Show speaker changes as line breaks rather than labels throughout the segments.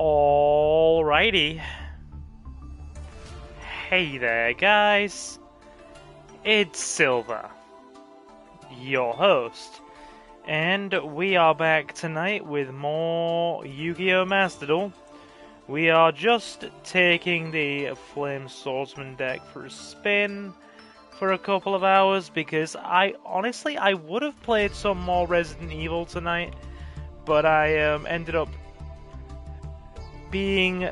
Alrighty. Hey there, guys. It's Silver, your host, and we are back tonight with more Yu-Gi-Oh! Master Duel. We are just taking the Flame Swordsman deck for a spin for a couple of hours because I would have played some more Resident Evil tonight, but I ended up being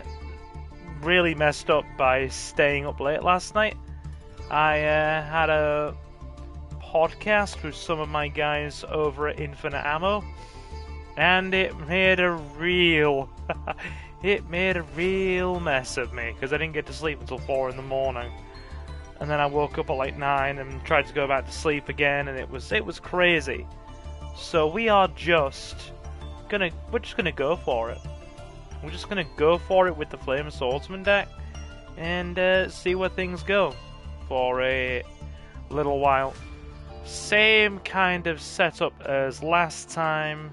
really messed up by staying up late last night. I had a podcast with some of my guys over at Infinite Ammo, and it made a real mess of me because I didn't get to sleep until 4 in the morning, and then I woke up at like 9 and tried to go back to sleep again, and it was crazy. So we're just gonna go for it. We're just gonna go for it with the Flame Swordsman deck and see where things go for a little while. Same kind of setup as last time.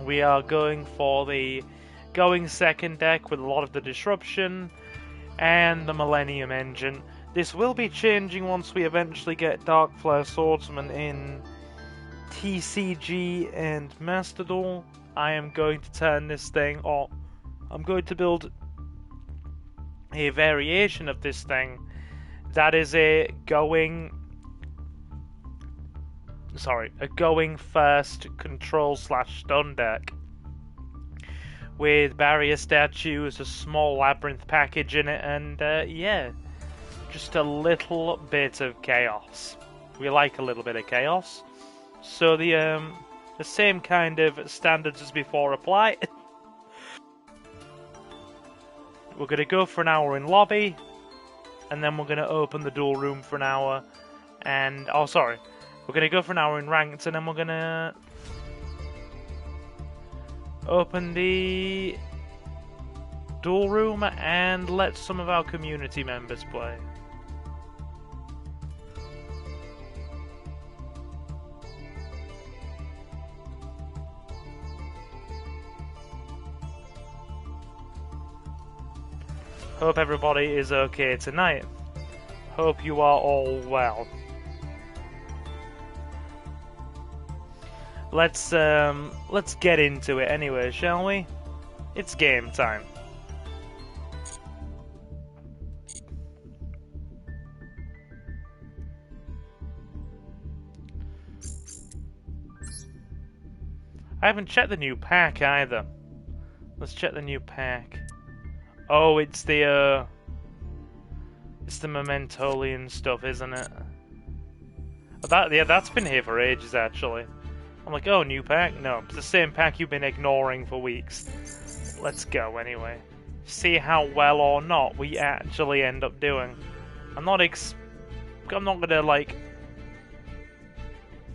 We are going for the going second deck with a lot of the disruption and the Millennium Engine. This will be changing once we eventually get Dark Flare Swordsman in TCG and Master Duel. I am going to turn this thing, or I'm going to build a variation of this thing that is a going first control/stun deck with barrier statues, a small labyrinth package in it, and yeah, just a little bit of chaos. We like a little bit of chaos, so the same kind of standards as before apply. We're going to go for an hour in lobby, and then we're going to open the duel room for an hour, and we're going to go for an hour in ranked, and then we're going to open the duel room and let some of our community members play. Hope everybody is okay tonight. Hope you are all well. Let's get into it anyway, shall we? It's game time. I haven't checked the new pack either. Let's check the new pack. Oh, it's the Mementolian stuff, isn't it? That's been here for ages, actually. I'm like, oh, new pack? No, it's the same pack you've been ignoring for weeks. Let's go, anyway. See how well or not we actually end up doing. I'm not gonna, like,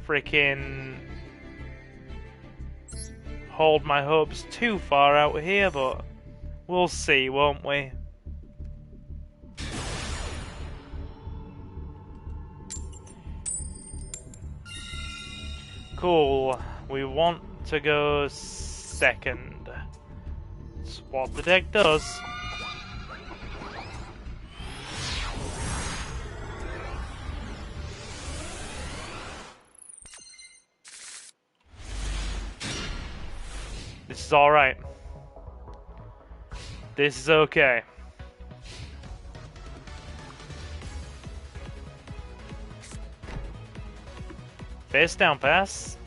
freaking hold my hopes too far out here, but we'll see, won't we? Cool. We want to go second. That's what the deck does. This is alright. This is okay. Face down pass?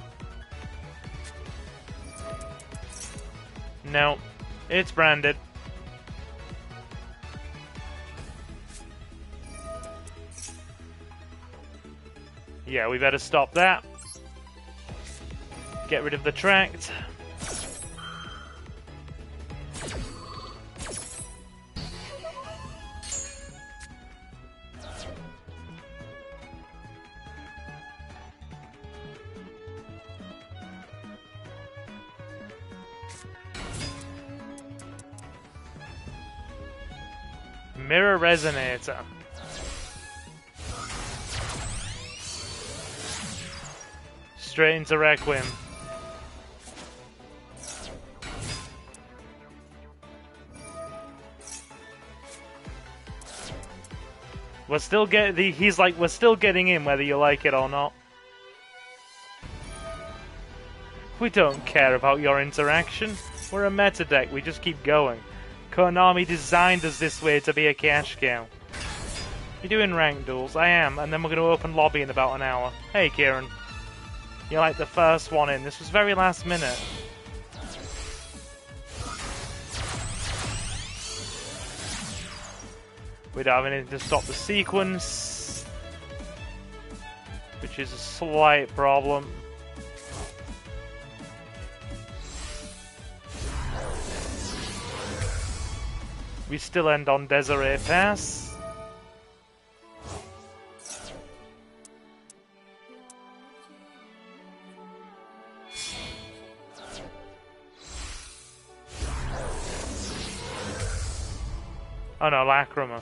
No, it's branded. Yeah, we better stop that. Get rid of the tract. Mirror Resonator. Straight into Requiem. We're still getting. He's like, we're still getting in whether you like it or not. We don't care about your interaction. We're a meta deck. We just keep going. Konami designed us this way to be a cash cow. You're doing ranked duels? I am, and then we're going to open lobby in about an hour. Hey, Kieran. You're like the first one in. This was very last minute. We don't have anything to stop the sequence, which is a slight problem. We still end on Desiree Pass. Oh no, Lacrima.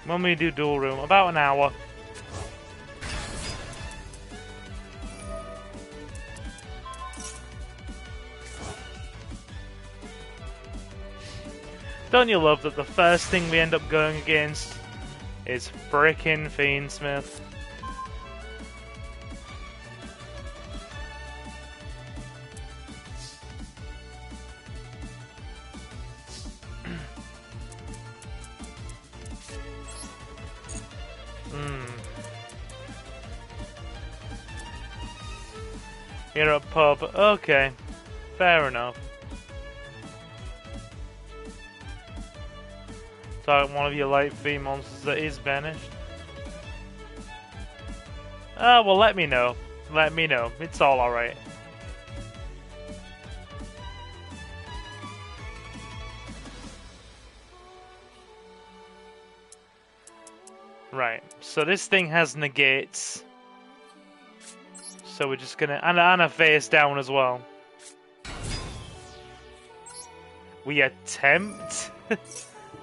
When we do dual room, about an hour. Don't you love that the first thing we end up going against is frickin' Fiendsmith? You're a pub. Okay. Fair enough. Target one of your light fee monsters that is banished. Well, let me know. Let me know. It's all alright. Right. So this thing has negates. So we're just gonna... And a face down as well. We attempt...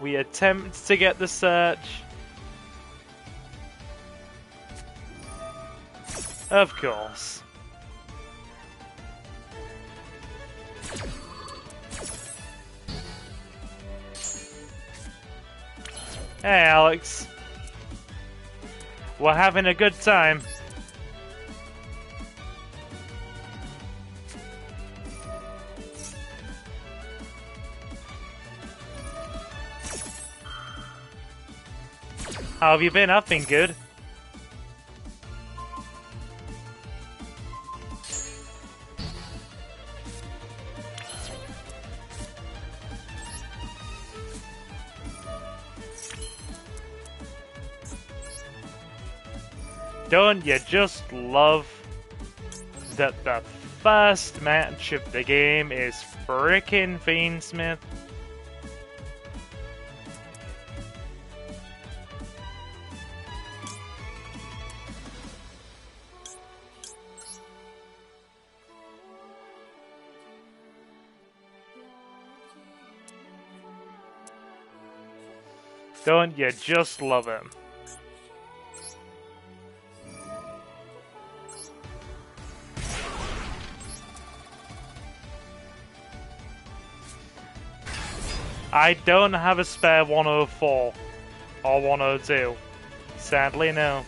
We attempt to get the search. Of course. Hey, Alex. We're having a good time. How have you been? I've been good. Don't you just love that the first match of the game is frickin' Fiendsmith? Don't you just love him? I don't have a spare 104 or 102. Sadly, no.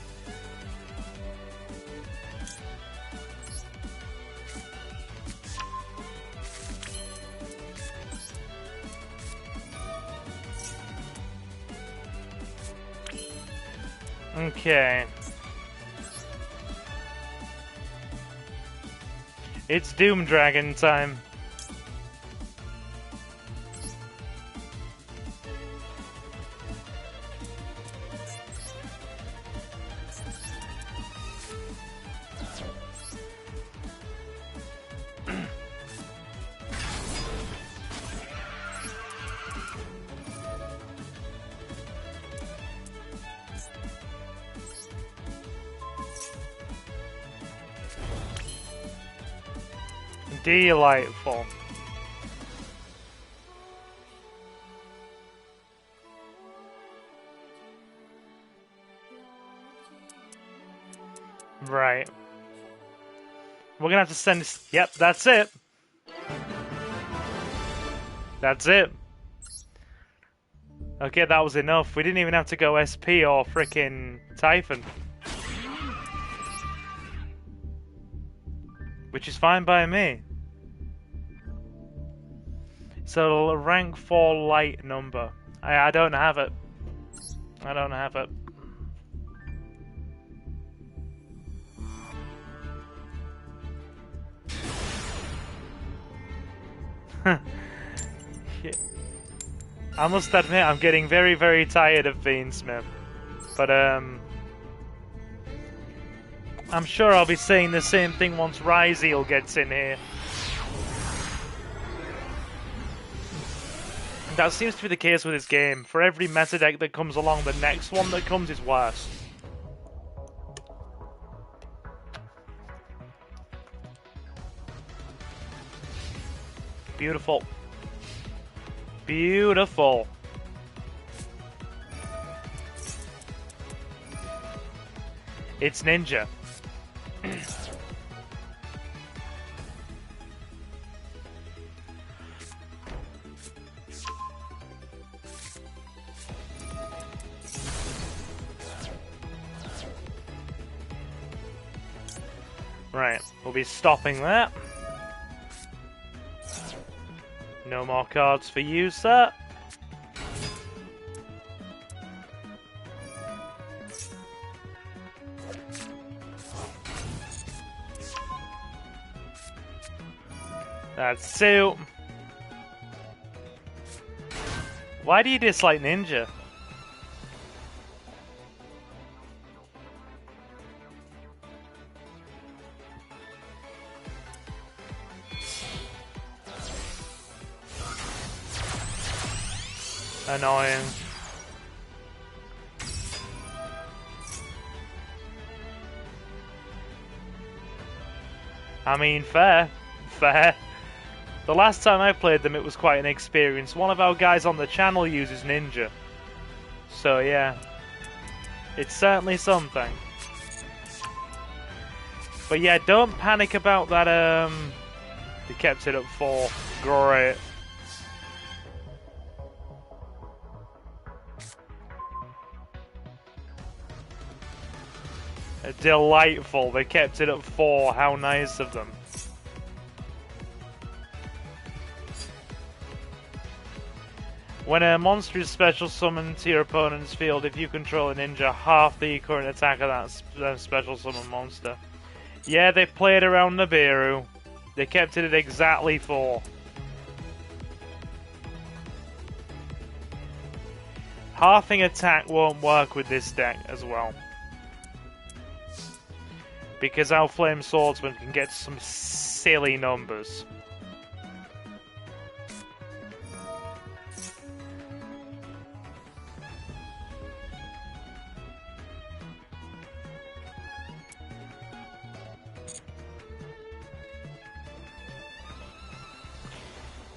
Okay. It's Doom Dragon time. Delightful. Right. We're gonna have to send this. Yep, that's it. That's it. Okay, that was enough. We didn't even have to go SP or frickin' Typhon. Which is fine by me. So, a rank 4 light number. I don't have it. I don't have it. I must admit, I'm getting very, very tired of Fiendsmith. But, I'm sure I'll be saying the same thing once Ryzeal gets in here. That seems to be the case with this game. For every meta deck that comes along, the next one that comes is worse. Beautiful. Beautiful. It's Ninja. Right, we'll be stopping that. No more cards for you, sir. That's two. Why do you dislike Ninja? Annoying. I mean, fair. Fair. The last time I played them, it was quite an experience. One of our guys on the channel uses Ninja. So, yeah. It's certainly something. But yeah, don't panic about that, They kept it at 4. Great. Delightful. They kept it at 4. How nice of them. When a monster is special summoned to your opponent's field, if you control a ninja, half the current attack of that special summon monster. Yeah, they played around Nibiru. They kept it at exactly 4. Halving attack won't work with this deck as well. Because our Flame Swordsman can get some silly numbers.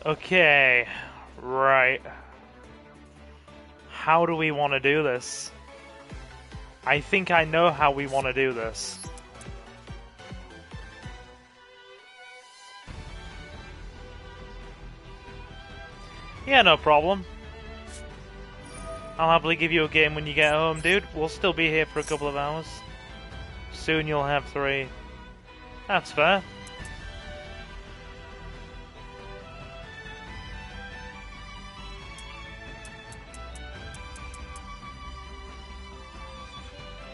Okay, right. How do we want to do this? I think I know how we want to do this. Yeah, no problem. I'll happily give you a game when you get home, dude. We'll still be here for a couple of hours. Soon you'll have 3. That's fair.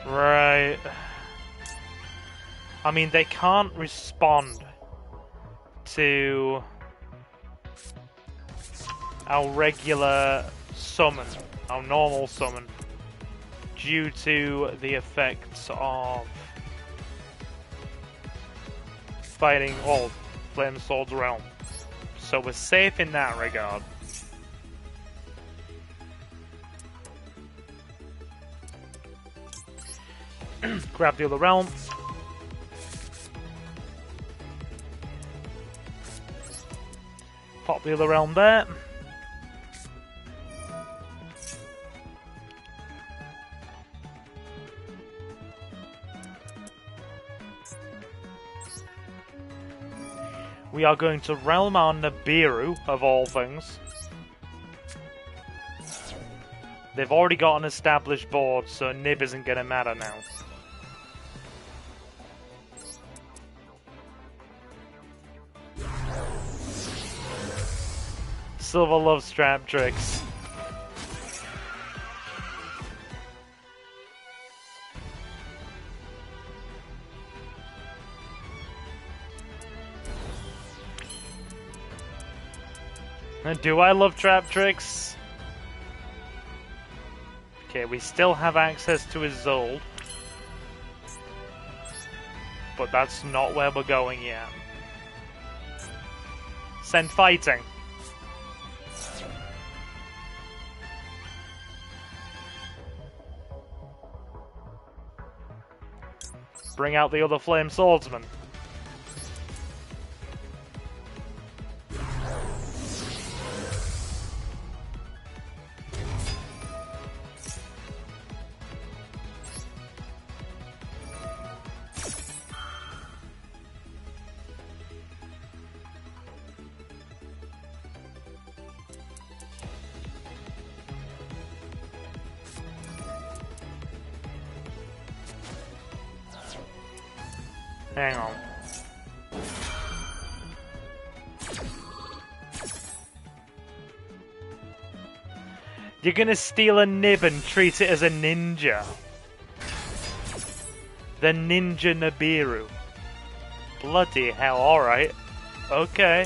Right. I mean, they can't respond to our regular summon, our normal summon, due to the effects of fighting all Flame Swords realm. So we're safe in that regard. Grab the other realm. Pop the other realm there. We are going to realm our Nibiru, of all things. They've already got an established board, so nib isn't going to matter now. Silver loves trap tricks. And do I love trap tricks? Okay, we still have access to his Zold. But that's not where we're going yet. Send fighting. Bring out the other Flame Swordsman. Hang on. You're gonna steal a nib and treat it as a ninja. The Ninja Nibiru. Bloody hell, alright. Okay.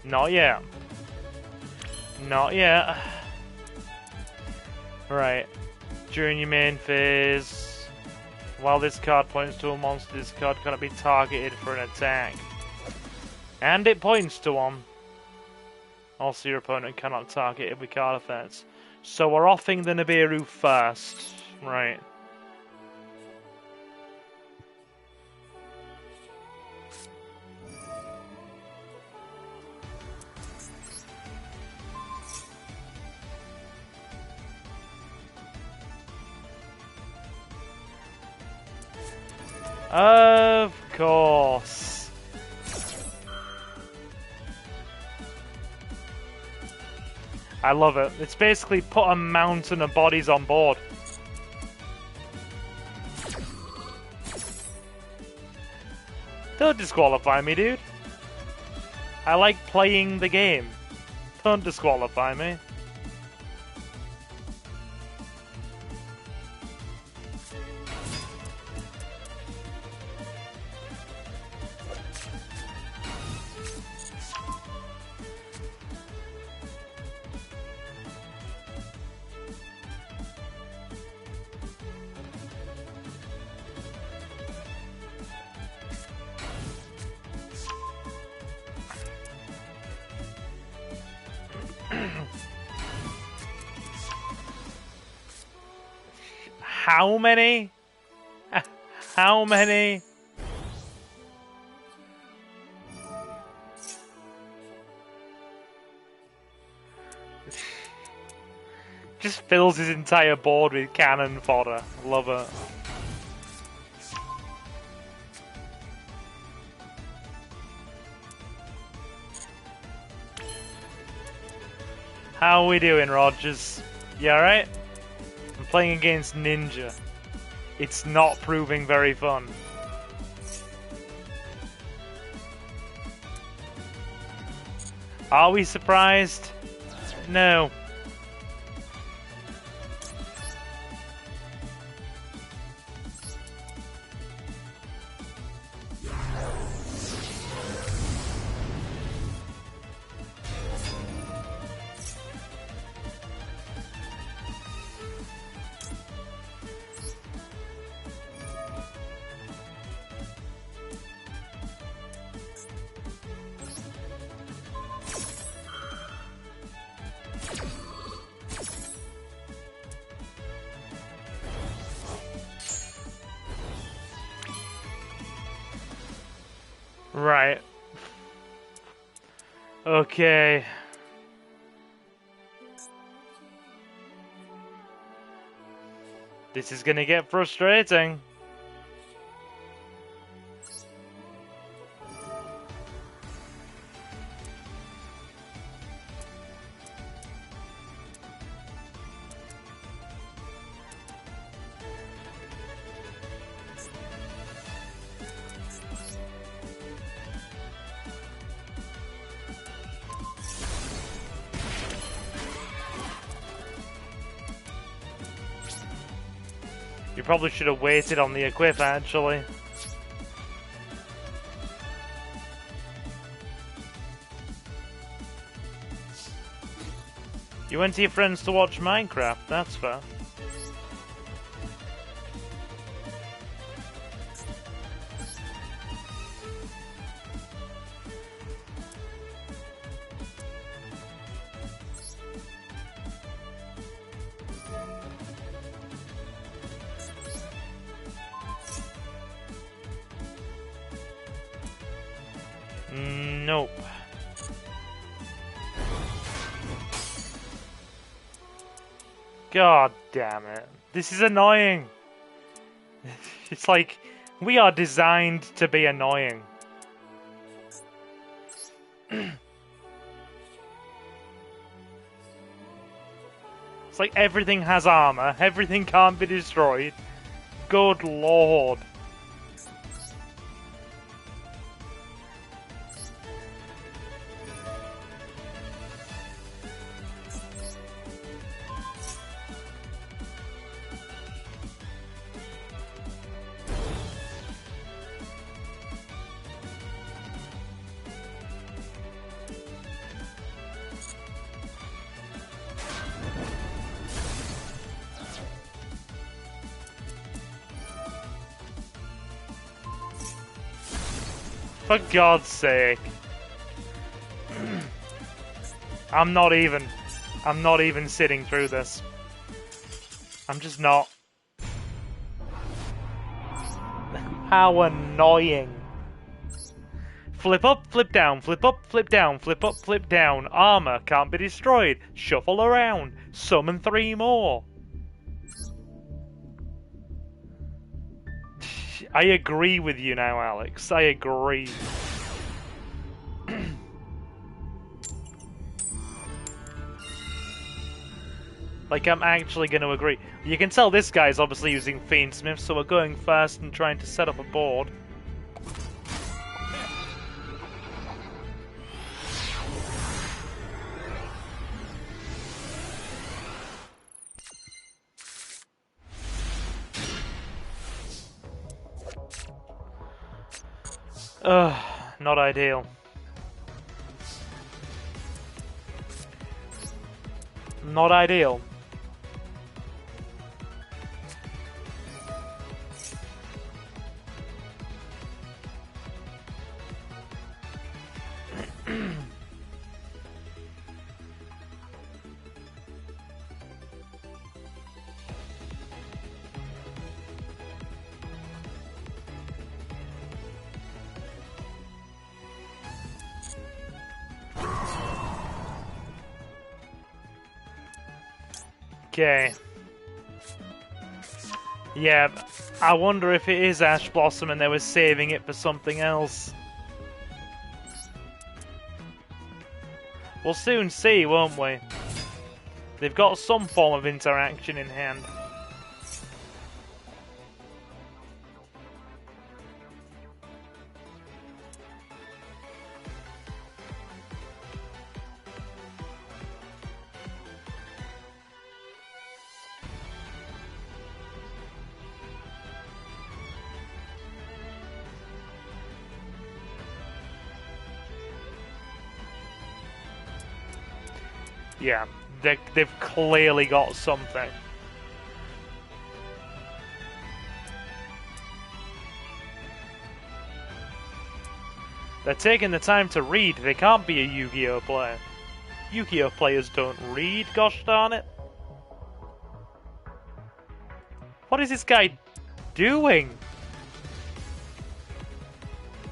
Not yet. Not yet. Right. During your main phase, while this card points to a monster, this card cannot be targeted for an attack. And it points to one. Also, your opponent cannot target it with card effects. So we're offing the Nibiru first. Right. Of course. I love it. It's basically put a mountain of bodies on board. Don't disqualify me, dude. I like playing the game. Don't disqualify me. How many? How many? Just fills his entire board with cannon fodder. Love it. How are we doing, Rogers? You alright? I'm playing against Ninja. It's not proving very fun. Are we surprised? No. Right. Okay. This is gonna get frustrating. You probably should have waited on the equip, actually. You went to your friends to watch Minecraft, that's fair. Nope. God damn it. This is annoying. It's like, we are designed to be annoying. It's like everything has armor, everything can't be destroyed. Good lord. For God's sake. I'm not even sitting through this. I'm just not. How annoying. Flip up, flip down, flip up, flip down, flip up, flip down. Armor can't be destroyed. Shuffle around. Summon 3 more. I agree with you now, Alex. I agree. Like, I'm actually going to agree. You can tell this guy's obviously using Fiendsmith, so we're going first and trying to set up a board. Not ideal. Not ideal. Okay. Yeah, I wonder if it is Ash Blossom and they were saving it for something else. We'll soon see, won't we? They've got some form of interaction in hand. Yeah, they've clearly got something. They're taking the time to read. They can't be a Yu-Gi-Oh player. Yu-Gi-Oh players don't read, gosh darn it. What is this guy doing?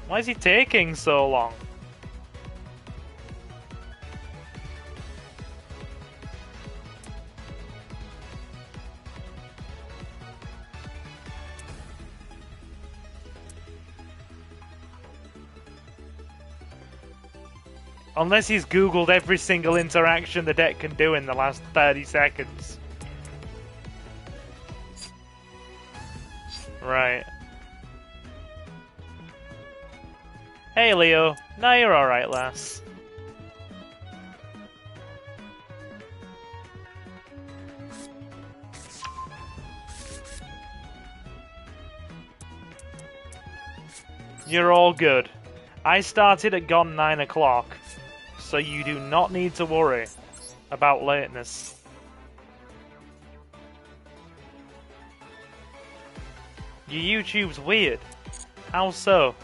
Why is he taking so long? Unless he's googled every single interaction the deck can do in the last 30 seconds. Right. Hey Leo, now you're alright, lass. You're all good. I started at gone 9 o'clock, so you do not need to worry about lateness. Your YouTube's weird. How so?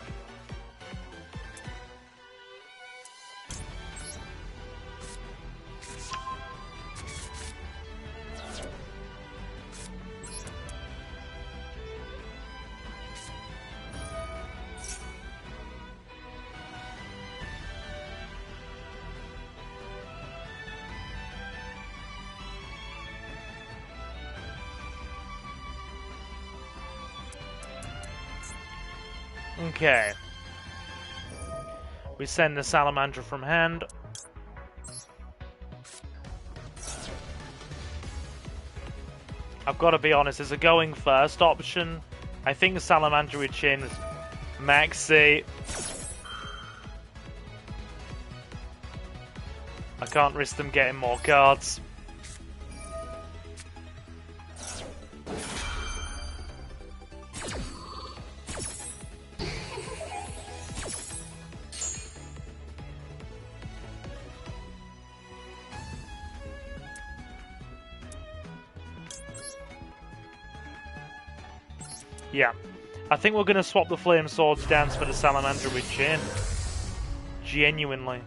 Okay. We send the Salamander from hand. I've got to be honest, as a going first option, I think Salamander with Chain was Maxi. I can't risk them getting more cards. Yeah, I think we're going to swap the Flame Swords dance for the Salamander with Chain. Genuinely.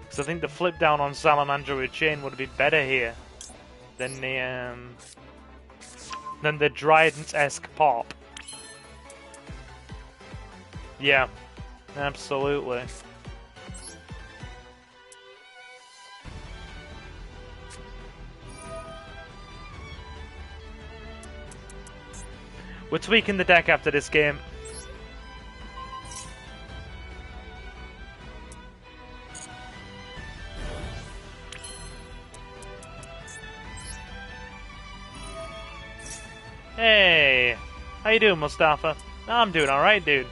Because I think the flip down on Salamander with Chain would be better here than the Dryadant-esque pop. Yeah, absolutely. We're tweaking the deck after this game. Hey, how you doing, Mustafa? I'm doing alright, dude.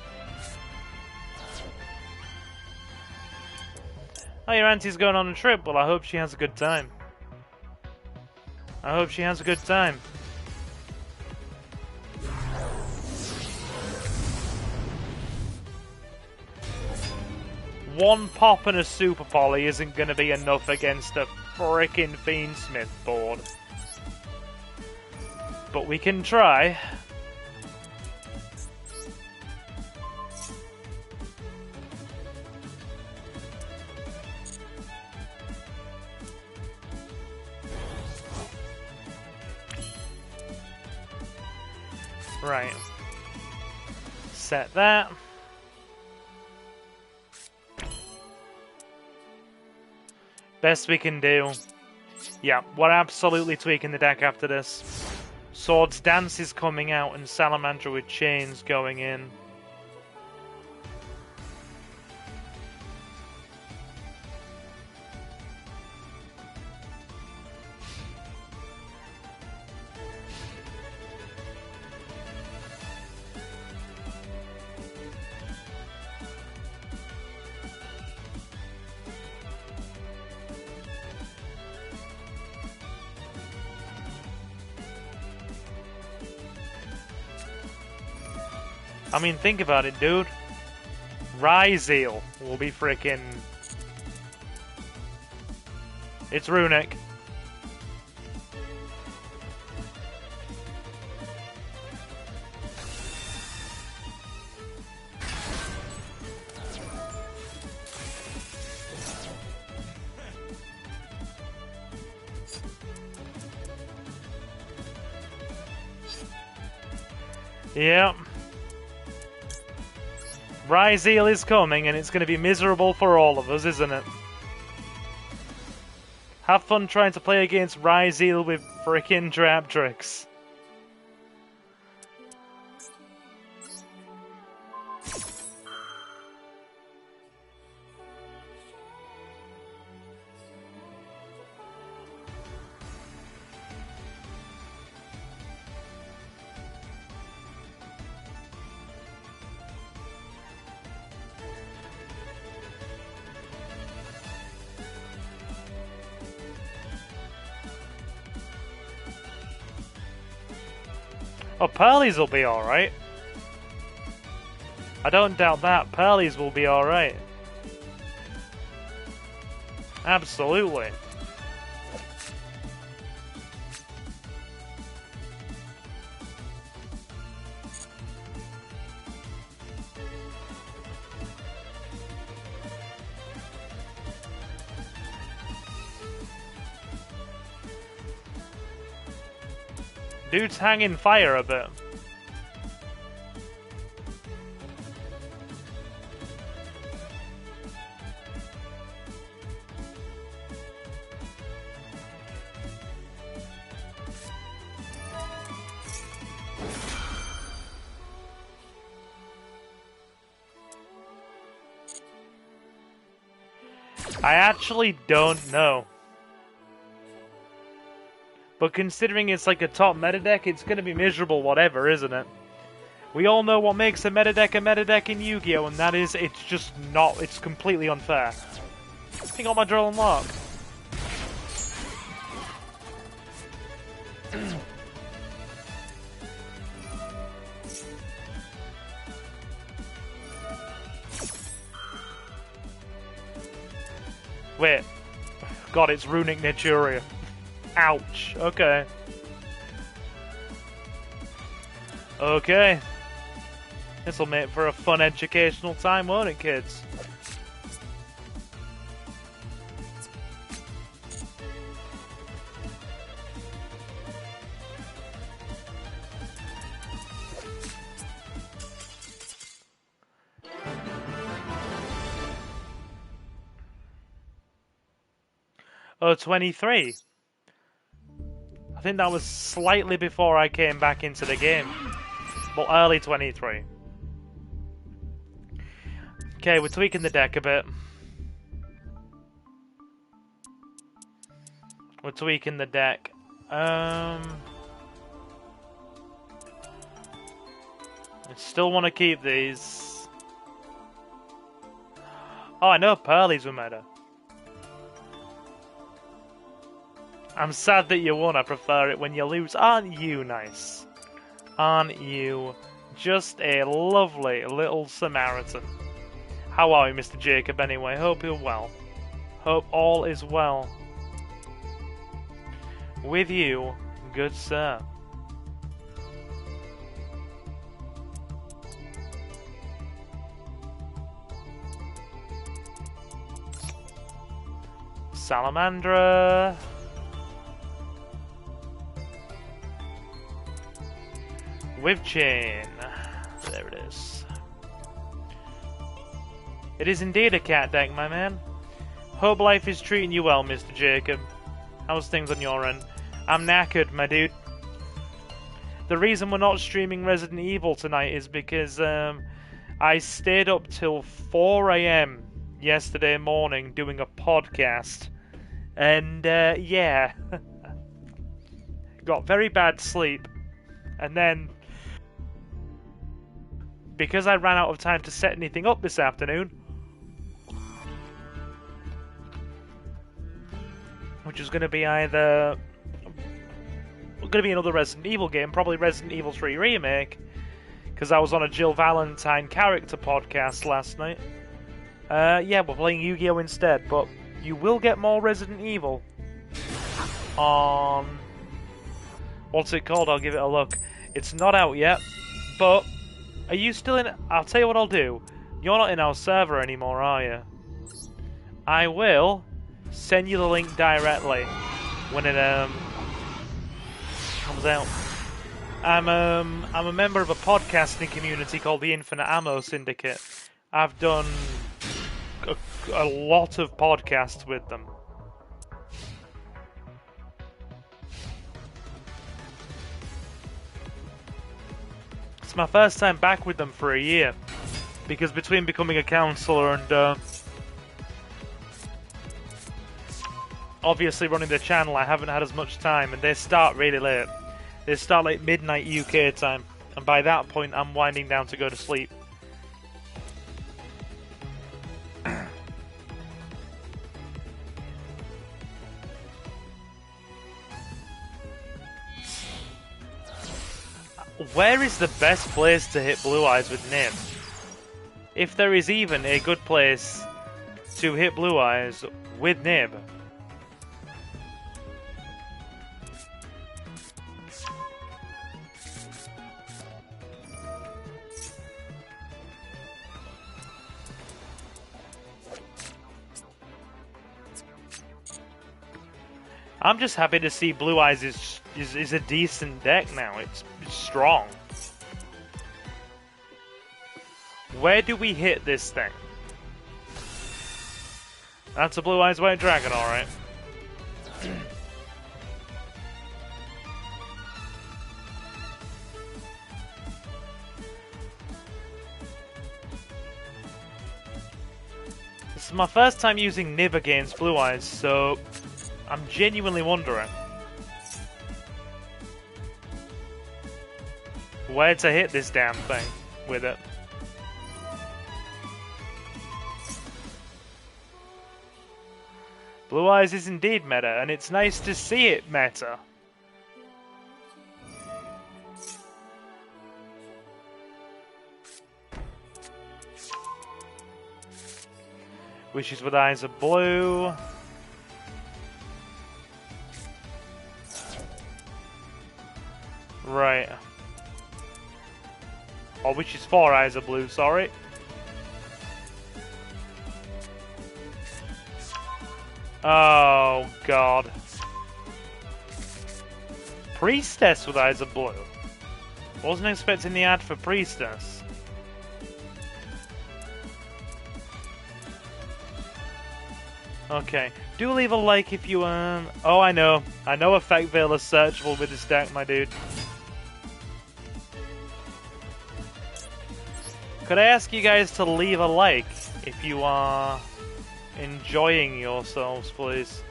Oh, your auntie's going on a trip. Well, I hope she has a good time. I hope she has a good time. One pop and a super poly isn't going to be enough against a frickin' Fiendsmith board. But we can try. Right. Set that. Best we can do. Yeah, we're absolutely tweaking the deck after this. Swords Dance is coming out and Salamander with Chains going in. I mean, think about it, dude. Ryzeal will be frickin'... It's Runic. Yep. Ryzeal is coming, and it's going to be miserable for all of us, isn't it? Have fun trying to play against Ryzeal with frickin' Traptrix. Oh, Pearlies will be alright. I don't doubt that. Pearlies will be alright. Absolutely. Dude's hanging fire a bit. I actually don't know. But considering it's like a top meta deck, it's going to be miserable whatever, isn't it? We all know what makes a meta deck in Yu-Gi-Oh! And that is, it's just not, it's completely unfair. I got my drill unlock. Wait. God, it's Runic Naturia. Ouch. Okay. Okay. This'll make for a fun educational time, won't it, kids? Oh, 23. I think that was slightly before I came back into the game. Well, early 23. Okay, we're tweaking the deck a bit. We're tweaking the deck. I still want to keep these. Oh, I know Pearlies were meta. I'm sad that you won. I prefer it when you lose. Aren't you nice? Aren't you just a lovely little Samaritan? How are you, Mr. Jacob, anyway? Hope you're well. Hope all is well with you, good sir. Salamandra. With chain. There it is. It is indeed a cat deck, my man. Hope life is treating you well, Mr. Jacob. How's things on your end? I'm knackered, my dude. The reason we're not streaming Resident Evil tonight is because I stayed up till 4 AM yesterday morning doing a podcast. And, yeah. Got very bad sleep. And then, because I ran out of time to set anything up this afternoon, which is going to be either another Resident Evil game, probably Resident Evil 3 Remake, because I was on a Jill Valentine character podcast last night. Yeah, we're playing Yu-Gi-Oh! Instead, but you will get more Resident Evil on... What's it called? I'll give it a look. It's not out yet, but are you still in... I'll tell you what I'll do. You're not in our server anymore, are you? I will send you the link directly when it comes out. I'm a member of a podcasting community called the Infinite Ammo Syndicate. I've done a lot of podcasts with them. It's my first time back with them for a year, because between becoming a counsellor and obviously running the channel, I haven't had as much time, and they start really late. They start like midnight UK time, and by that point I'm winding down to go to sleep. Where is the best place to hit Blue Eyes with Nib? If there is even a good place to hit Blue Eyes with Nib. I'm just happy to see Blue Eyes is a decent deck now. It's strong. Where do we hit this thing? That's a Blue Eyes White Dragon, alright. This is my first time using Nib against Blue Eyes, so I'm genuinely wondering where to hit this damn thing with it. Blue Eyes is indeed meta, and it's nice to see it meta. Wishes with Eyes of Blue. Right. Or which is 4 Eyes of Blue, sorry. Oh, God. Priestess with Eyes of Blue. Wasn't expecting the ad for Priestess. Okay. Do leave a like if you, Oh, I know. I know Effect Veil is searchable with this deck, my dude. Could I ask you guys to leave a like if you are enjoying yourselves, please?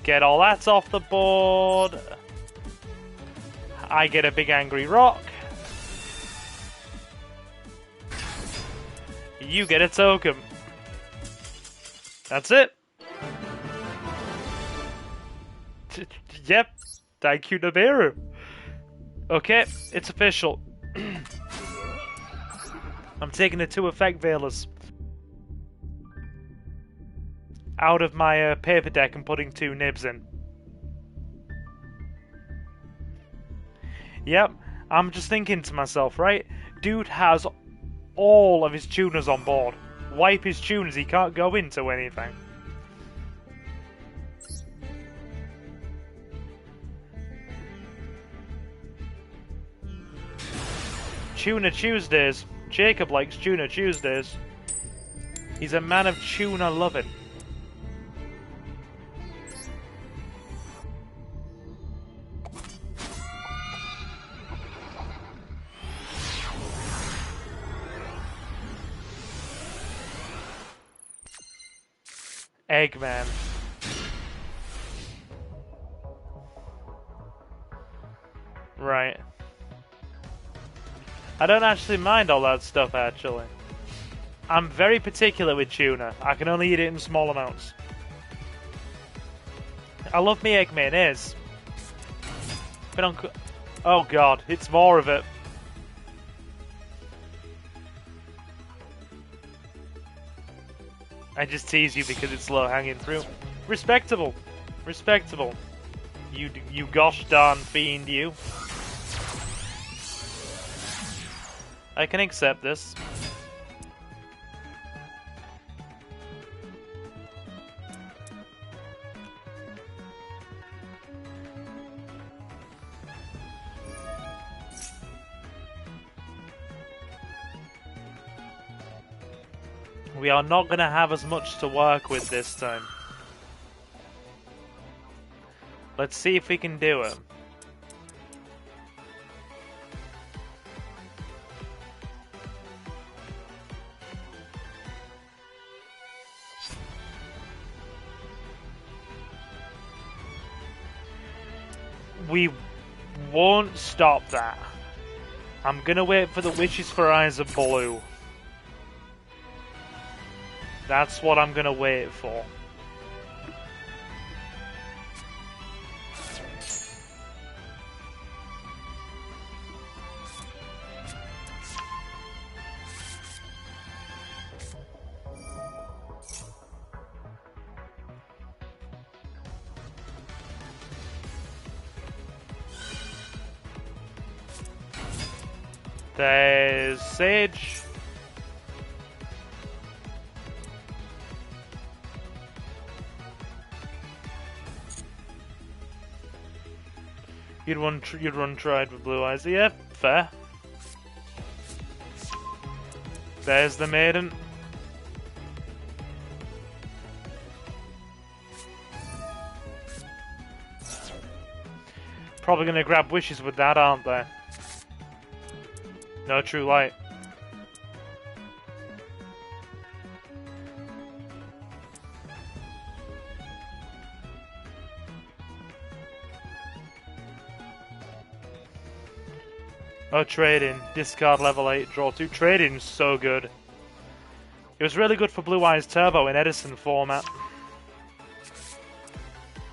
Get all that off the board. I get a big angry rock. You get a token. That's it. Yep. Thank you, Nabiru. Okay, it's official. I'm taking the 2 Effect Veilers out of my paper deck and putting 2 Nibs in. Yep, I'm just thinking to myself, right? Dude has all of his tuners on board. Wipe his tuners, he can't go into anything. Tuner Tuesdays. Jacob likes Tuner Tuesdays. He's a man of tuner loving. Eggman. Right. I don't actually mind all that stuff, actually. I'm very particular with tuna. I can only eat it in small amounts. I love me egg mayonnaise. Been on... Oh god, it's more of it. I just tease you because it's low hanging fruit. Respectable. Respectable. You gosh darn fiend, you. I can accept this. We are not going to have as much to work with this time. Let's see if we can do it. We won't stop that. I'm gonna wait for the Wishes for Eyes of Blue. That's what I'm gonna wait for. There's Sage. You'd run tried with blue eyes. Yeah, fair. There's the maiden. Probably gonna grab wishes with that, aren't they? No true light. Oh, trading. Discard level 8, draw 2. Trading's so good. It was really good for Blue Eyes Turbo in Edison format.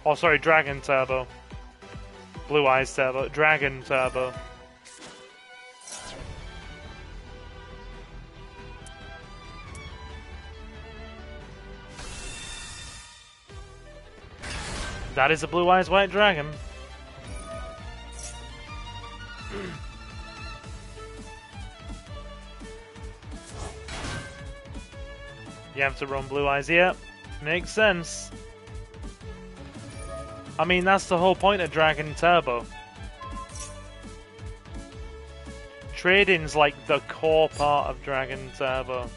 Oh, sorry, Dragon Turbo. Blue Eyes Turbo. Dragon Turbo. That is a Blue Eyes White Dragon. You have to run Blue Eyes, yeah. Makes sense. I mean, that's the whole point of Dragon Turbo. Trading's like the core part of Dragon Turbo.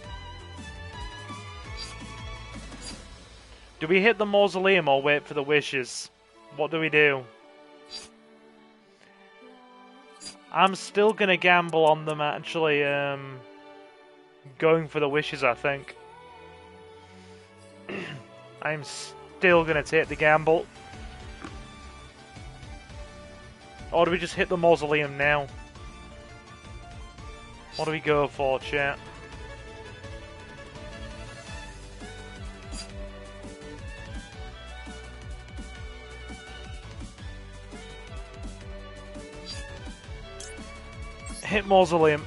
Do we hit the mausoleum or wait for the wishes? What do we do? I'm still gonna gamble on them actually going for the wishes, I think. I'm still gonna take the gamble. Or do we just hit the mausoleum now? What do we go for, chat? Hit mausoleum.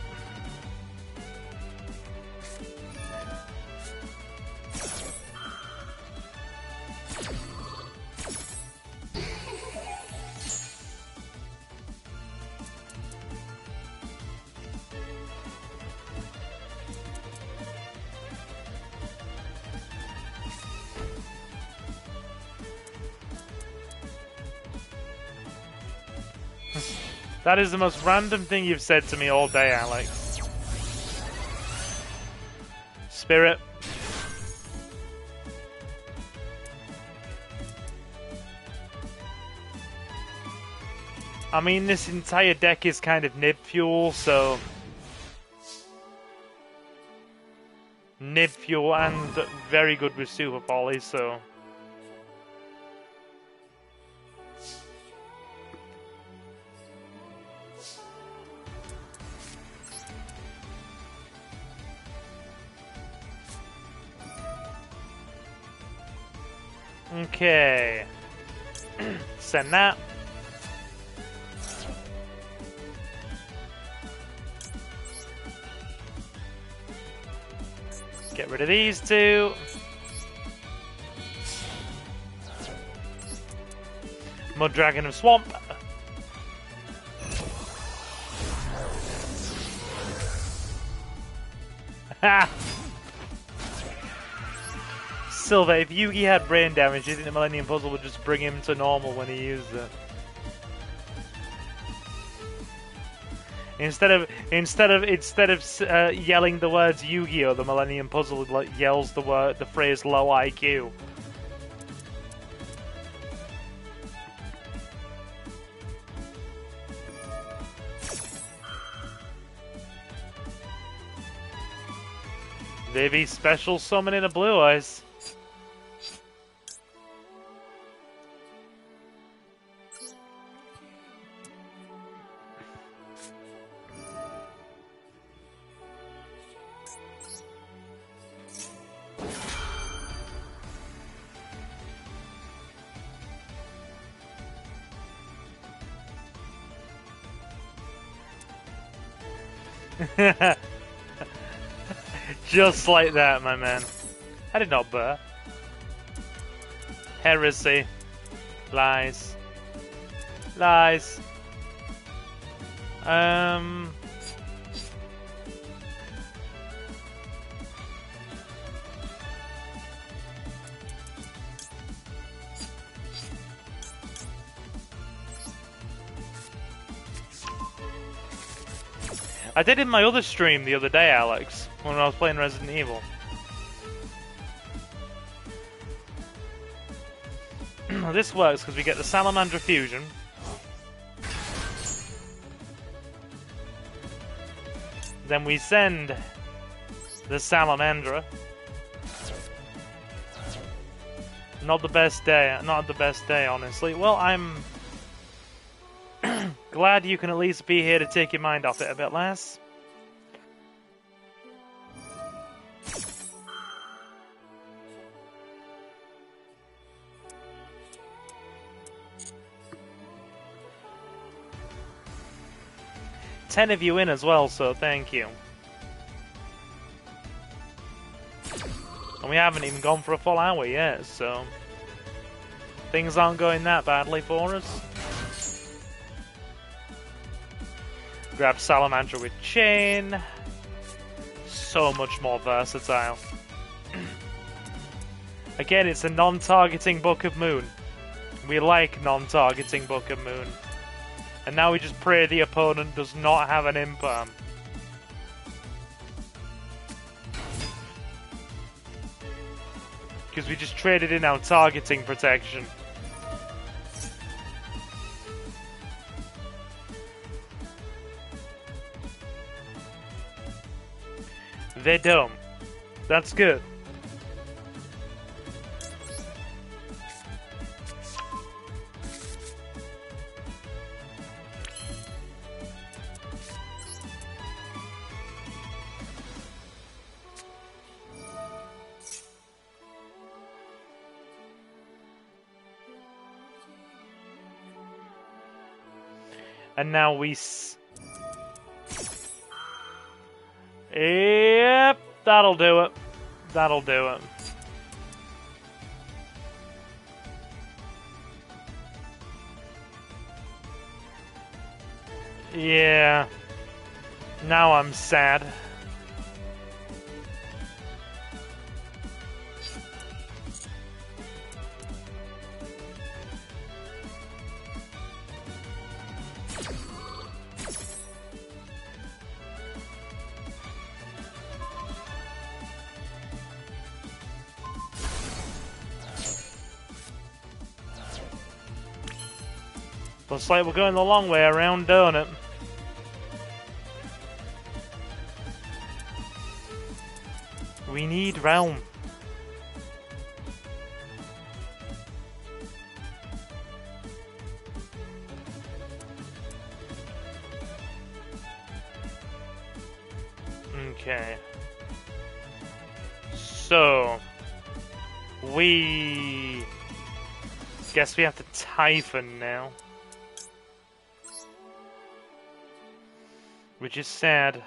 That is the most random thing you've said to me all day, Alex. Spirit. I mean, this entire deck is kind of nib fuel, so... Nib fuel and very good with Super Poly, so... Okay. Send that. Get rid of these two. Mud Dragon of Swamp. Ha! Silver, if Yugi had brain damage, do you think the Millennium Puzzle would just bring him to normal when he used it? Instead of yelling the words Yu-Gi-Oh, the Millennium Puzzle like yells the phrase low IQ. They be special summoning a Blue Eyes. Just like that, my man. I did not burr. Heresy. Lies. Lies. I did in my other stream the other day, Alex, when I was playing Resident Evil. This works because we get the Salamander Fusion. Then we send the Salamandra. Not the best day, honestly. Well, I'm glad you can at least be here to take your mind off it a bit less. Ten of you in as well, so thank you. And we haven't even gone for a full hour yet, so things aren't going that badly for us. Grab Salamandra with Chain. So much more versatile. Again, it's a non-targeting Book of Moon. We like non-targeting Book of Moon. And now we just pray the opponent does not have an imperm. Because we just traded in our targeting protection. They don't. That's good. And now we Yep, that'll do it. That'll do it. Yeah. Now I'm sad. Looks like we're going the long way around, don't it? We need Realm. Okay. So we guess we have to Typhon now. Which is sad.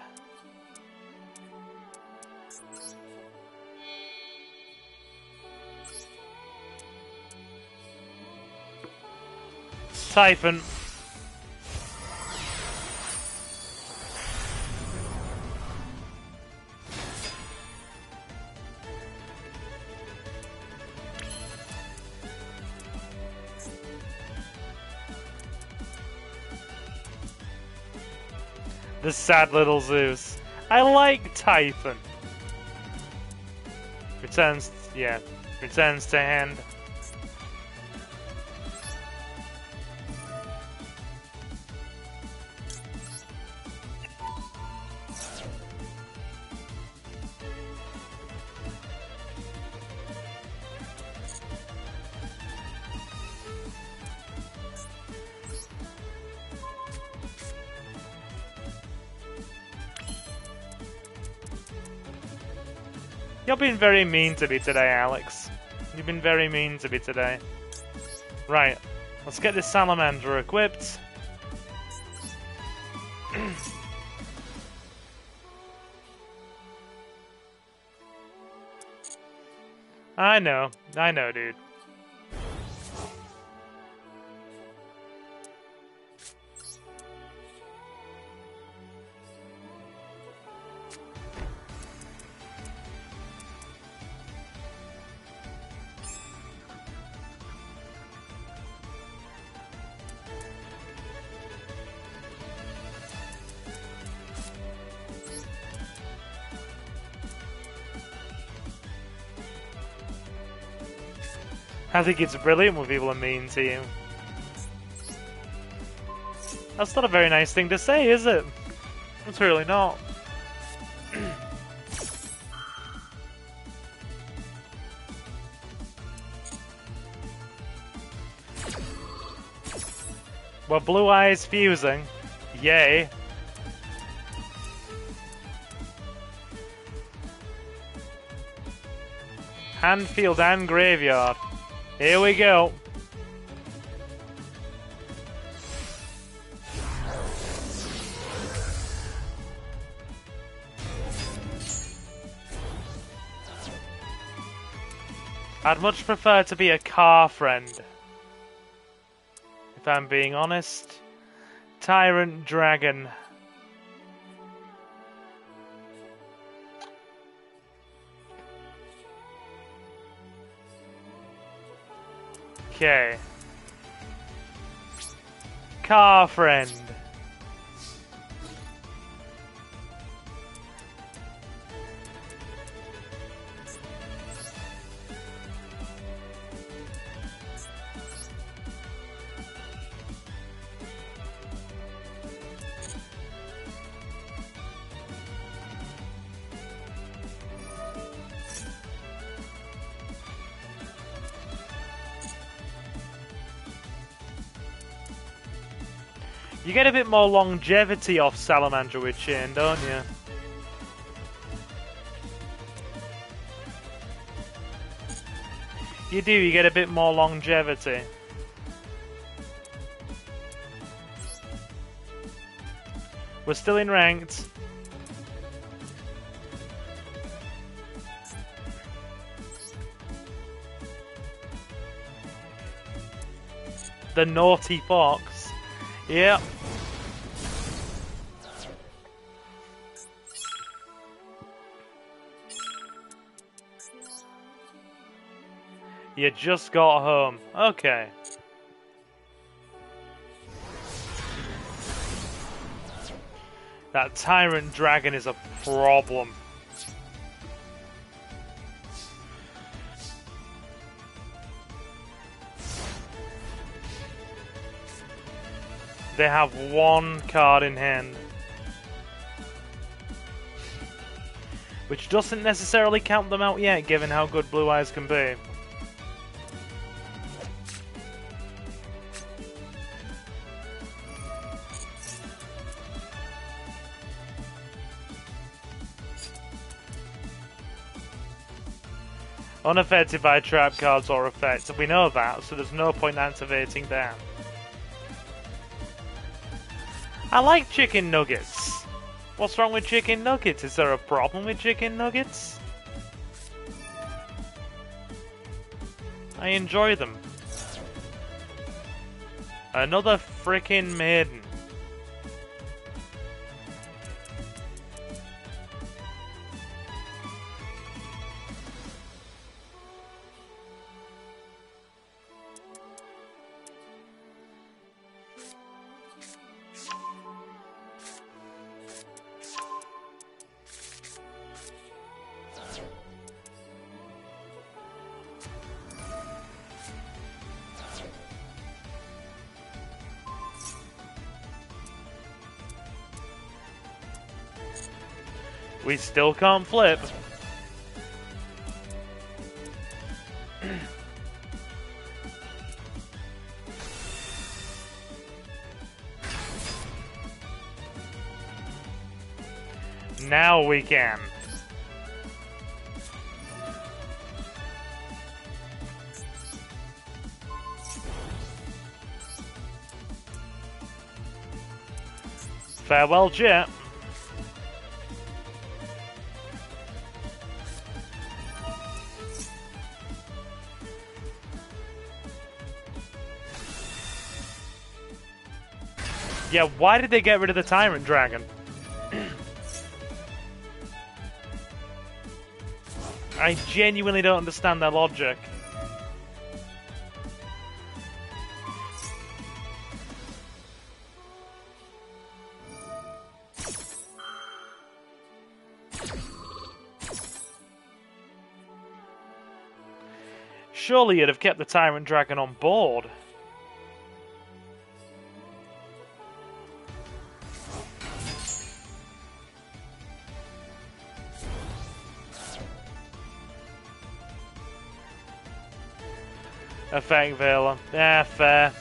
Typhon. The sad little Zeus. I like Typhon. Returns to hand. You're being very mean to me today, Alex. You've been very mean to me today. Right, let's get this Salamander equipped. I know, dude. I think it's brilliant when people are mean to you. That's not a very nice thing to say, is it? It's really not. Well, Blue Eyes fusing. Yay. Handfield and Graveyard. Here we go. I'd much prefer to be a car friend. If I'm being honest. Tyrant Dragon. Okay. Car friend. You get a bit more longevity off Salamander with Chain, don't you? You do, you get a bit more longevity. We're still in ranked. The naughty fox. Yep. You just got home. Okay. That Tyrant Dragon is a problem. They have one card in hand. Which doesn't necessarily count them out yet, given how good Blue Eyes can be. Unaffected by trap cards or effects. We know that, so there's no point activating them. I like chicken nuggets. What's wrong with chicken nuggets? Is there a problem with chicken nuggets? I enjoy them. Another frickin' maiden. We still can't flip. Now we can. Farewell, Jet. Yeah, why did they get rid of the Tyrant Dragon? I genuinely don't understand their logic. Surely you'd have kept the Tyrant Dragon on board. Effect Veiler. Yeah, fair.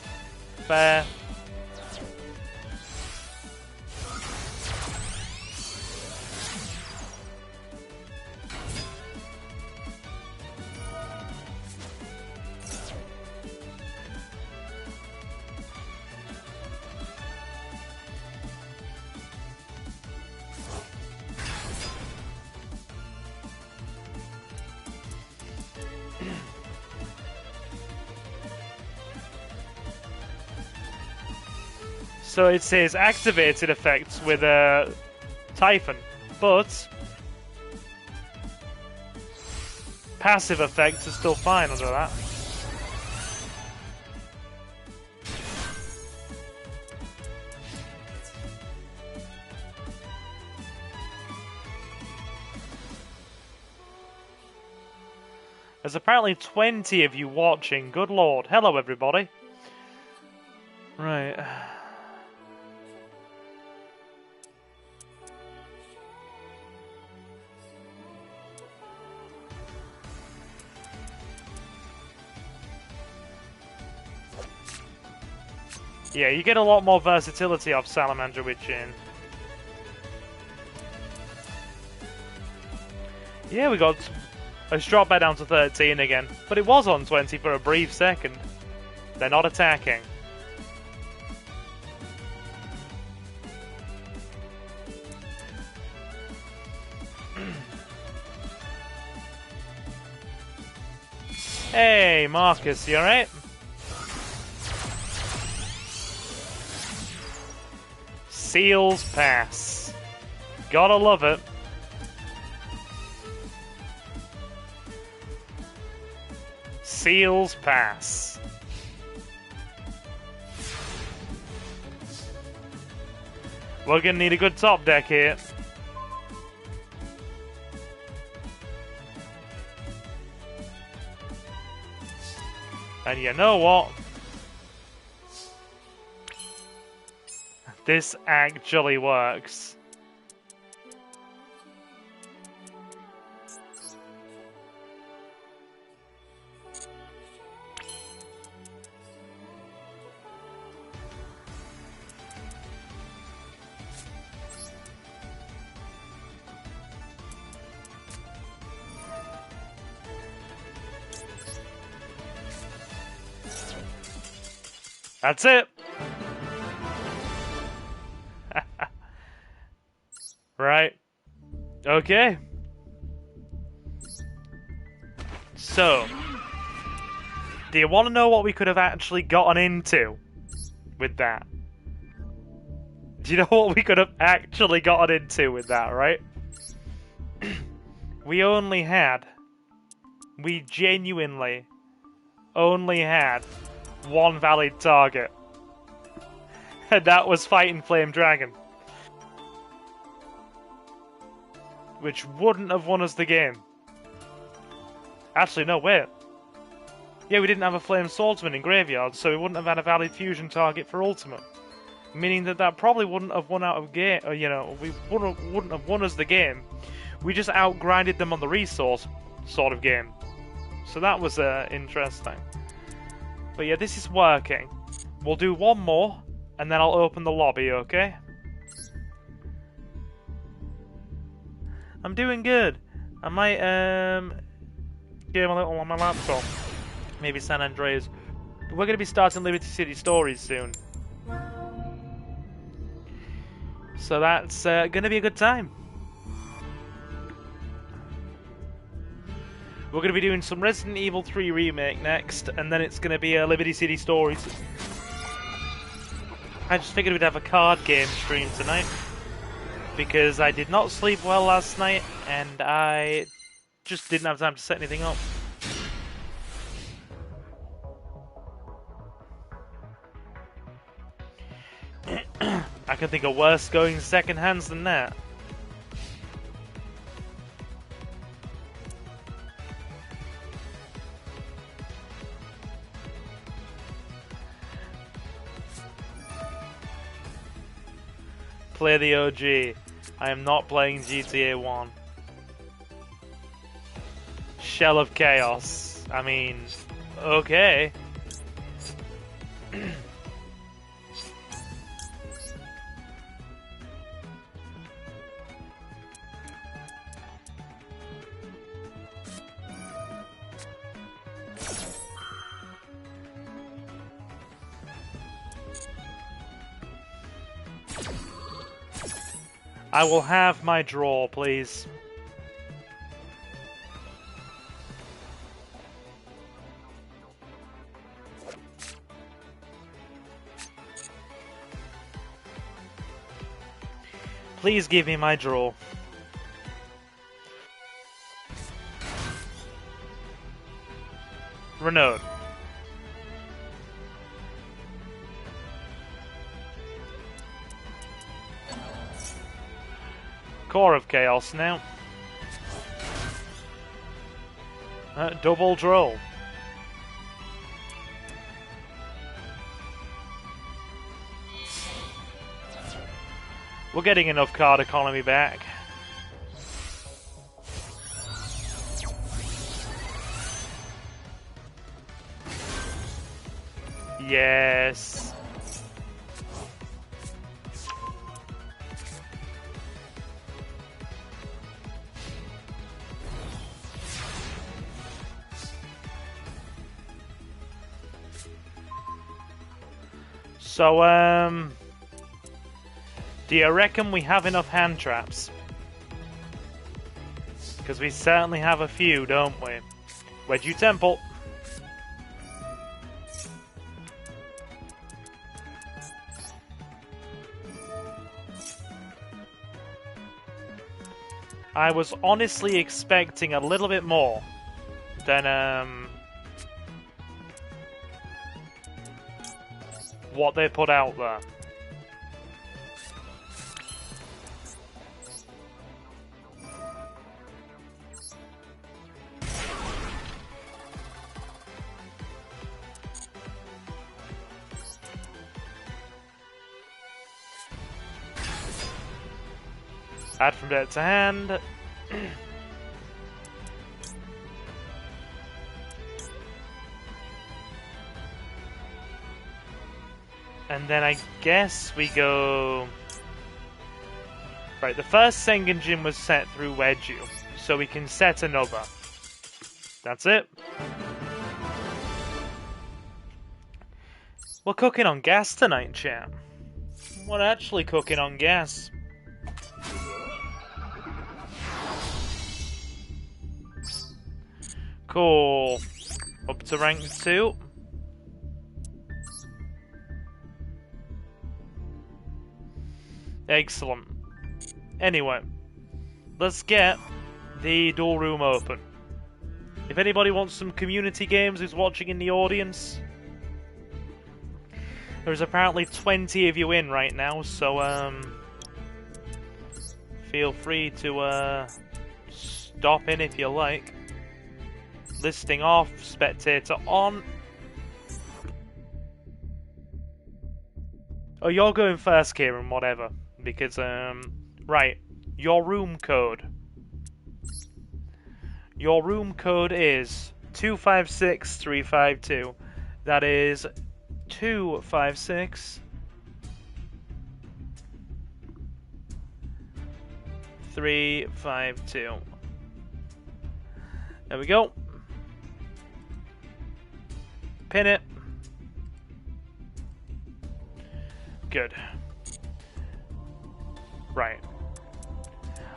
Fair. So it says activated effects with a Typhon, but passive effects are still fine under that. There's apparently 20 of you watching. Good lord. Hello, everybody. Right. Yeah, you get a lot more versatility off Salamander Witching. Yeah, we got... It's dropped back down to 13 again. But it was on 20 for a brief second. They're not attacking. Hey, Marcus, you alright? Seals pass. Gotta love it. Seals pass. We're gonna need a good top deck here. And you know what? This actually works. That's it. Right. Okay. So, do you want to know what we could have actually gotten into with that? Do you know what we could have actually gotten into with that, right? We genuinely only had one valid target. And that was fighting Flame Dragon. Which wouldn't have won us the game. Actually, no, wait. Yeah, we didn't have a Flame Swordsman in Graveyard, so we wouldn't have had a valid fusion target for Ultimate. Meaning that probably wouldn't have won out of game, you know, we wouldn't have won us the game. We just outgrinded them on the resource sort of game. So that was interesting. But yeah, this is working. We'll do one more, and then I'll open the lobby, okay? I'm doing good. I might game a little on my laptop. Maybe San Andreas. But we're going to be starting Liberty City Stories soon. So that's going to be a good time. We're going to be doing some Resident Evil 3 Remake next, and then it's going to be a Liberty City Stories. I just figured we'd have a card game stream tonight. Because I did not sleep well last night, and I just didn't have time to set anything up. I can think of worse going second hands than that. Play the OG. I am not playing GTA 1. Shell of Chaos. I mean, okay. I will have my draw, please. Please give me my draw. Renault. Core of Chaos now. Double draw. We're getting enough card economy back. Yes. So, do you reckon we have enough hand traps? Because we certainly have a few, don't we? Wedgie Temple. I was honestly expecting a little bit more than what they put out there. Add from deck to hand. And then I guess we go... Right, the first Sengenjin was set through Wedju, so we can set another. That's it. We're cooking on gas tonight, chat. We're actually cooking on gas. Cool. Up to rank 2. Excellent. Anyway, let's get the duel room open. If anybody wants some community games who's watching in the audience, there's apparently 20 of you in right now, so feel free to stop in if you like. Listing off, spectator on. Oh, you're going first, Kieran, whatever. Because, right, your room code. Your room code is 256352. That is 256 352. There we go. Pin it. Good. Right.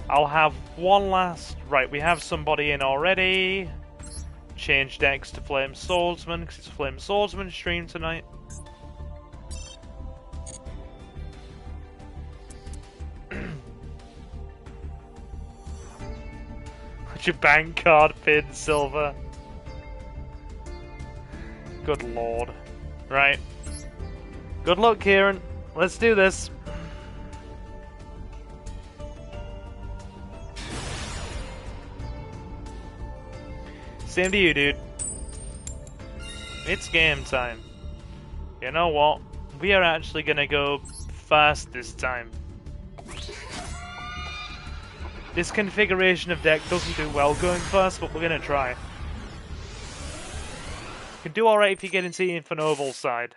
I'll have one last... Right, we have somebody in already. Change decks to Flame Swordsman, because it's a Flame Swordsman stream tonight. What's your bank card pin, Silver? Good lord. Right. Good luck, Kieran. Let's do this. Same to you, dude. It's game time. You know what? We are actually gonna go fast this time. This configuration of deck doesn't do well going first, but we're going to try. Can do alright if you get into the Infernoble side.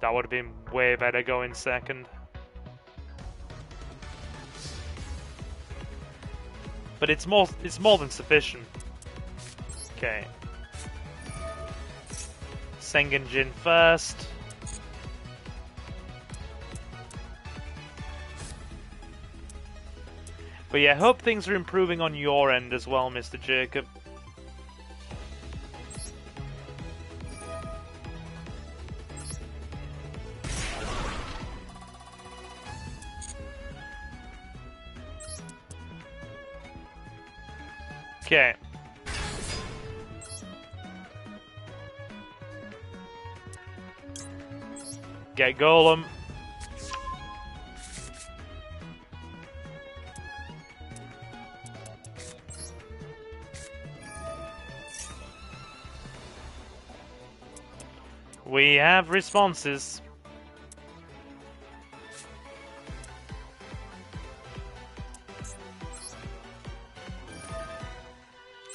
That would have been way better going second. But it's more than sufficient. Okay. Sengenjin first. But yeah, hope things are improving on your end as well, Mr. Jacob. Okay. Get Golem. We have responses.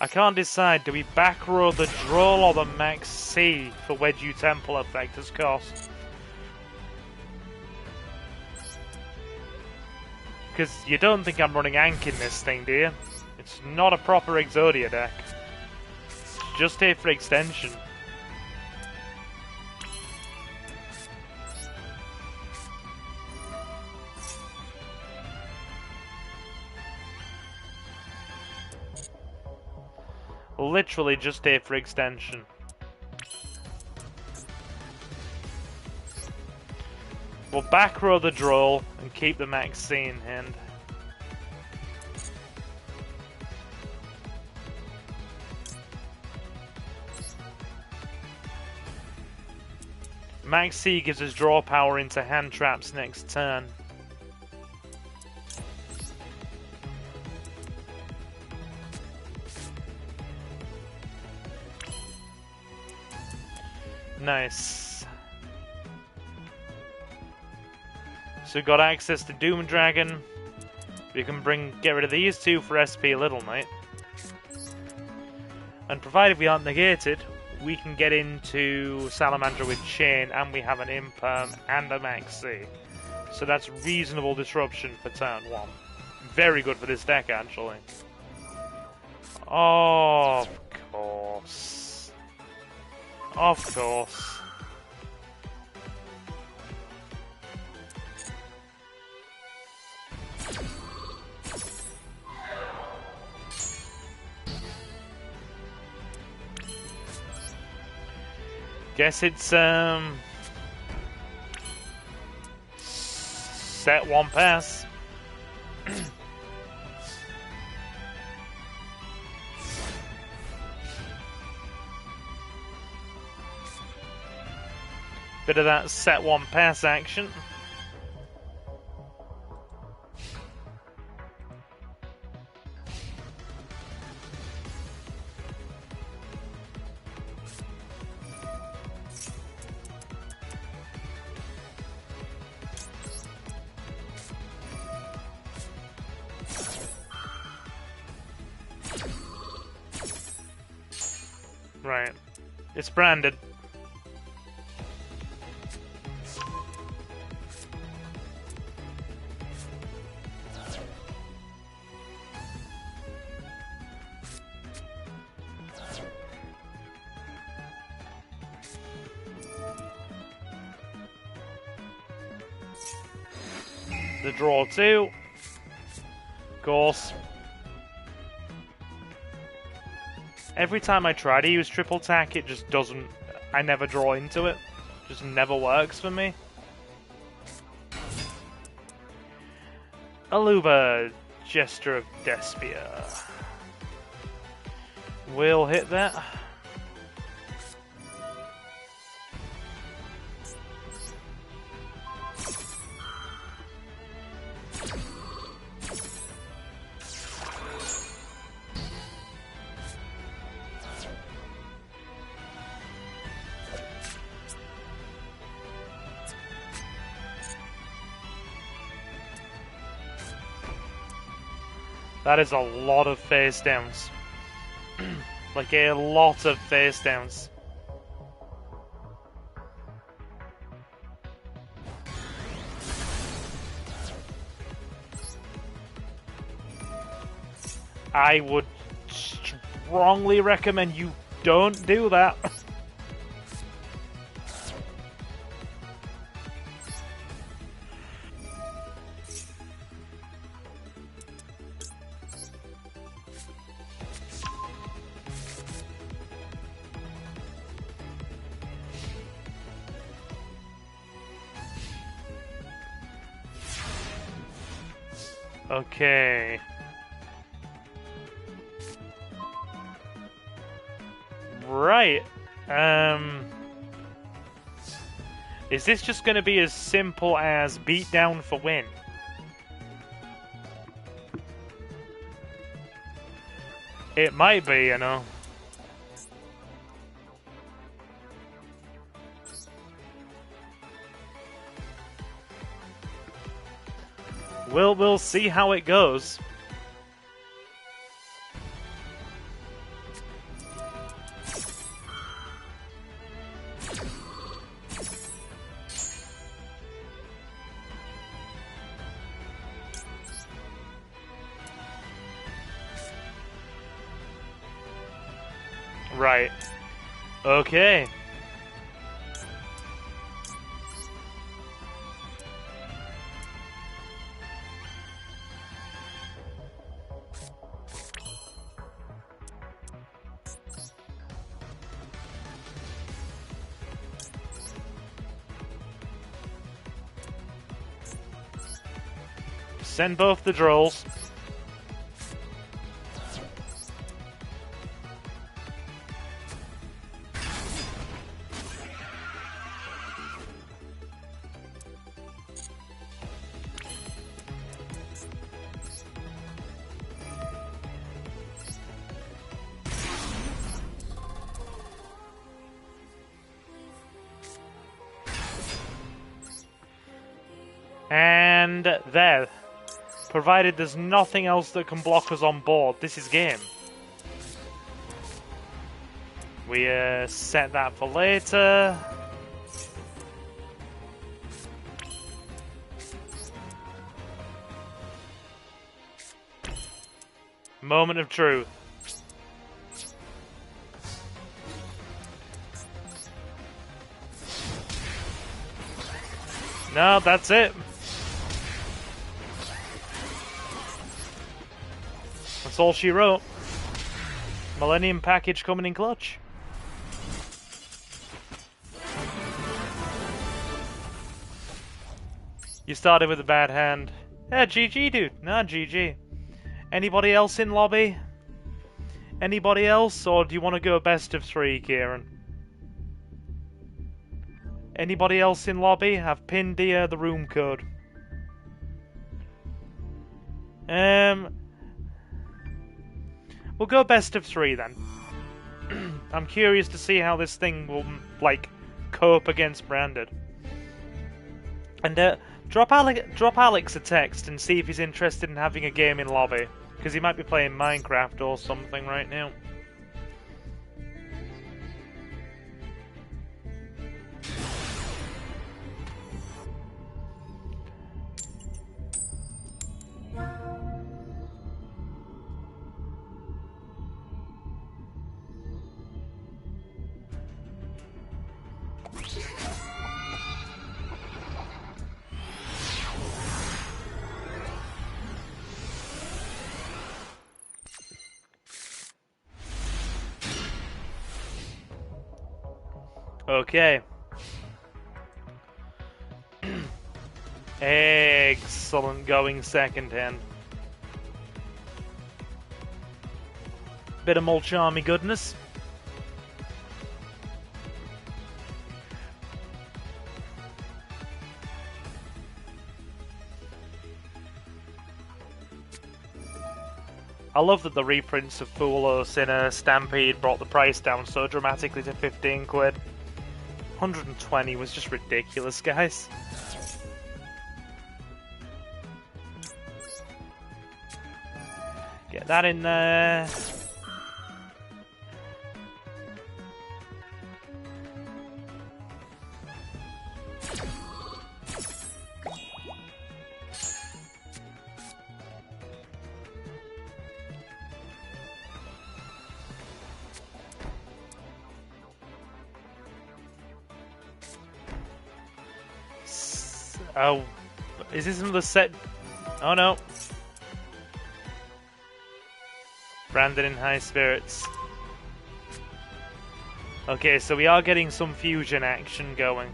I can't decide, do we back row the Droll or the Max C for Wedge Temple effect as cost? Because you don't think I'm running Ank in this thing, do you? It's not a proper Exodia deck. It's just here for extension. Literally just here for extension. We'll back row the Droll and keep the Max C in hand. Max C gives us draw power into hand traps next turn. Nice. So we've got access to Doom Dragon. We can get rid of these two for SP Little Knight. And provided we aren't negated, we can get into Salamander with Chain, and we have an Imperm and a Max C. So that's reasonable disruption for turn 1. Very good for this deck, actually. Oh, of course. Of course. Guess it's set one pass. Bit of that set one pass action. Right. It's branded. The draw 2. Of course. Every time I try to use triple tack, it just doesn't. I never draw into it. Just never works for me. Aluba, Gesture of Despia. We'll hit that. That is a lot of face downs. Like a lot of face downs. I would strongly recommend you don't do that. Okay. Right. Is this just going to be as simple as beat down for win? It might be, you know. We'll see how it goes. Right. Okay. Send both the drolls. And there. Provided there's nothing else that can block us on board, this is game. We set that for later. Moment of truth. No, that's it. That's all she wrote. Millennium package coming in clutch. You started with a bad hand. Yeah, GG, dude. Nah, GG. Anybody else in lobby? Anybody else? Or do you want to go best of 3, Kieran? Anybody else in lobby? I've pinned the room code. We'll go best of 3 then. I'm curious to see how this thing will, like, cope against Branded. And drop Alex a text and see if he's interested in having a game in lobby, because he might be playing Minecraft or something right now. Okay. Excellent going second hand. Bit of more charmy goodness. I love that the reprints of Foolos in Stampede brought the price down so dramatically to 15 quid. 120 was just ridiculous, guys. Get that in there. Oh, is this another set? Oh no. Brandon in high spirits. Okay, so we are getting some fusion action going.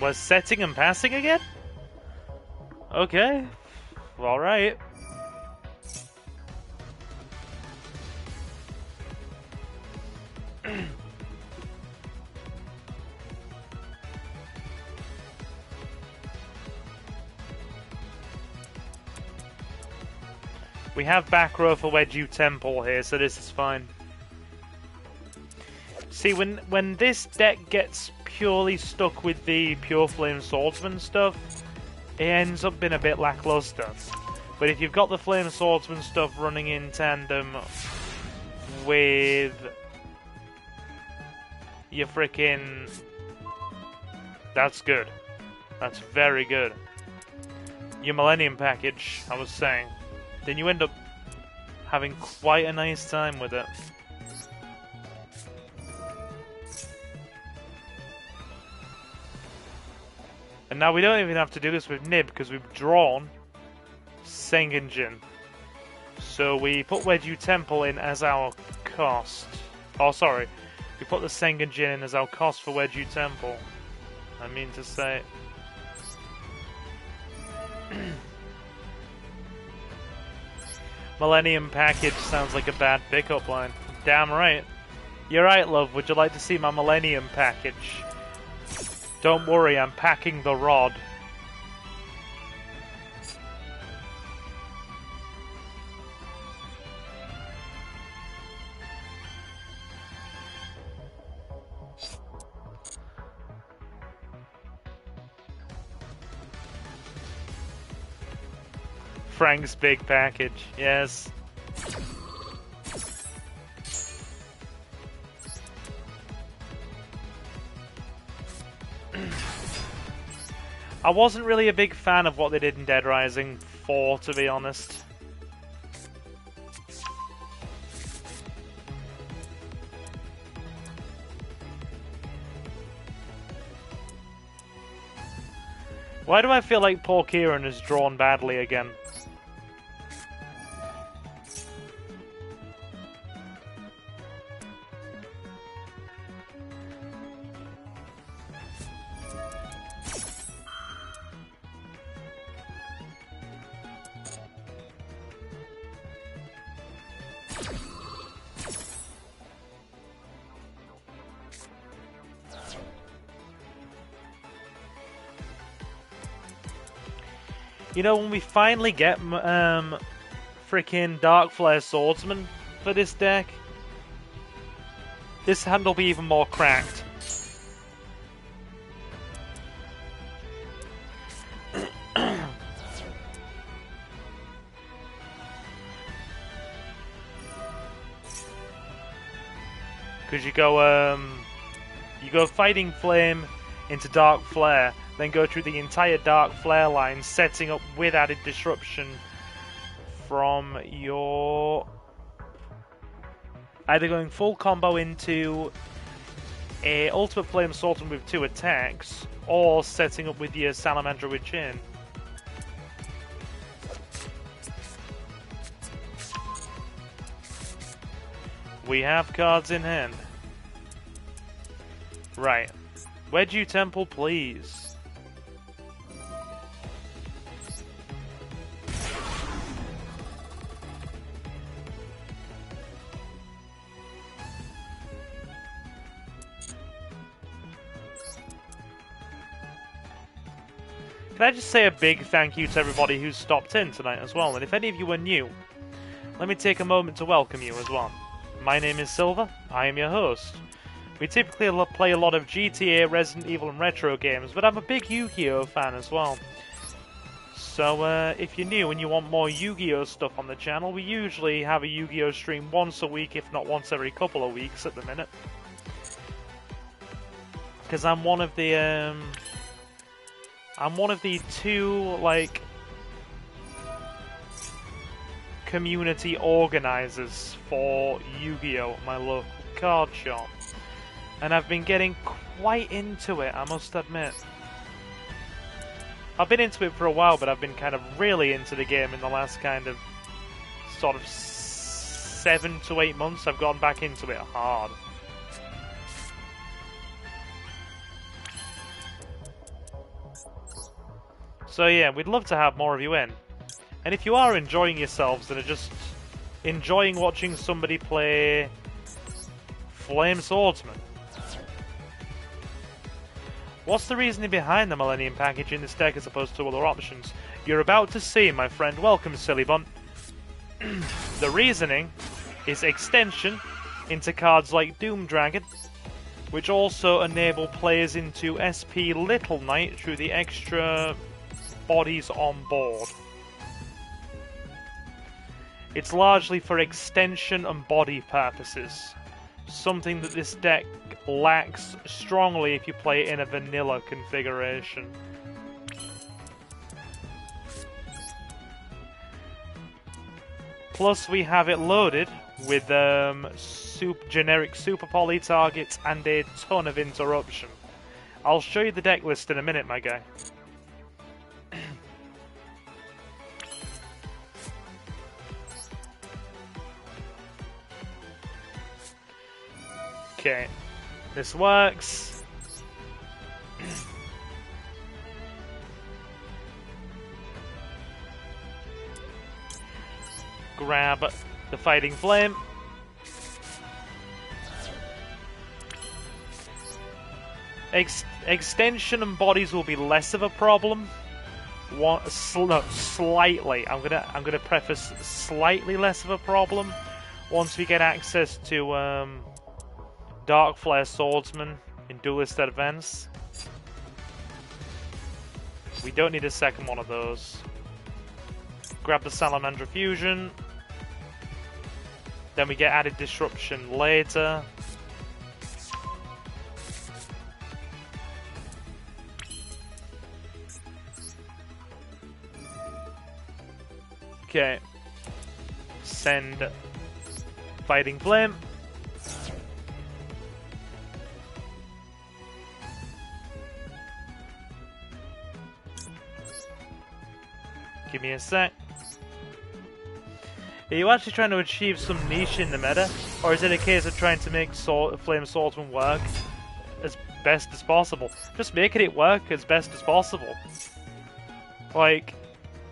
Was setting and passing again? Okay. Alright. We have back row for Wedge Temple here, so this is fine. See, when this deck gets purely stuck with the pure Flame Swordsman stuff, it ends up being a bit lackluster. But if you've got the Flame Swordsman stuff running in tandem with your frickin'... That's good. That's very good. Your Millennium package, I was saying. Then you end up having quite a nice time with it. And now we don't even have to do this with Nib because we've drawn Sengenjin. So we put Wedge Temple in as our cost. Oh, sorry. We put the Sengenjin in as our cost for Wedge Temple. I mean to say. Millennium package sounds like a bad pickup line. Damn right. You're right, love. Would you like to see my Millennium package? Don't worry, I'm packing the rod. Frank's big package, yes. I wasn't really a big fan of what they did in Dead Rising 4, to be honest. Why do I feel like poor Kieran is drawn badly again? You know, when we finally get freaking Dark Flare Swordsman for this deck, this hand will be even more cracked. Because you go Fighting Flame into Dark Flare, then go through the entire Dark Flare line, setting up with added disruption from your... either going full combo into a Ultimate Flame Swordsman with 2 attacks, or setting up with your Salamandra with Chin. We have cards in hand. Right. Wedge Temple, please. Can I just say a big thank you to everybody who's stopped in tonight as well, and if any of you are new, let me take a moment to welcome you as well. My name is Silver, I am your host. We typically play a lot of GTA, Resident Evil and retro games, but I'm a big Yu-Gi-Oh fan as well. So if you're new and you want more Yu-Gi-Oh stuff on the channel, we usually have a Yu-Gi-Oh stream once a week, if not once every couple of weeks at the minute. Because I'm one of the two, like, community organizers for Yu-Gi-Oh at my local card shop. And I've been getting quite into it, I must admit. I've been into it for a while, but I've been kind of really into the game in the last kind of sort of 7 to 8 months. I've gone back into it hard. So yeah, we'd love to have more of you in. And if you are enjoying yourselves and are just enjoying watching somebody play Flame Swordsman, what's the reasoning behind the Millennium package in this deck as opposed to other options? You're about to see, my friend. Welcome, silly bunt. The reasoning is extension into cards like Doom Dragon, which also enable players into SP Little Knight through the extra bodies on board. It's largely for extension and body purposes, something that this deck lacks strongly if you play it in a vanilla configuration. Plus we have it loaded with generic super poly targets and a ton of interruption. I'll show you the deck list in a minute, my guy. Okay, this works. Grab the Fighting Flame. Extension and bodies will be less of a problem. Slightly. I'm gonna preface slightly less of a problem once we get access to Dark Flare Swordsman in Duelist Advance. We don't need a second one of those. Grab the Salamander Fusion. Then we get added disruption later. Okay. Send Fighting Flame. Give me a sec. Are you actually trying to achieve some niche in the meta? Or is it a case of trying to make Flame Swordsman work as best as possible? Just making it work as best as possible. Like,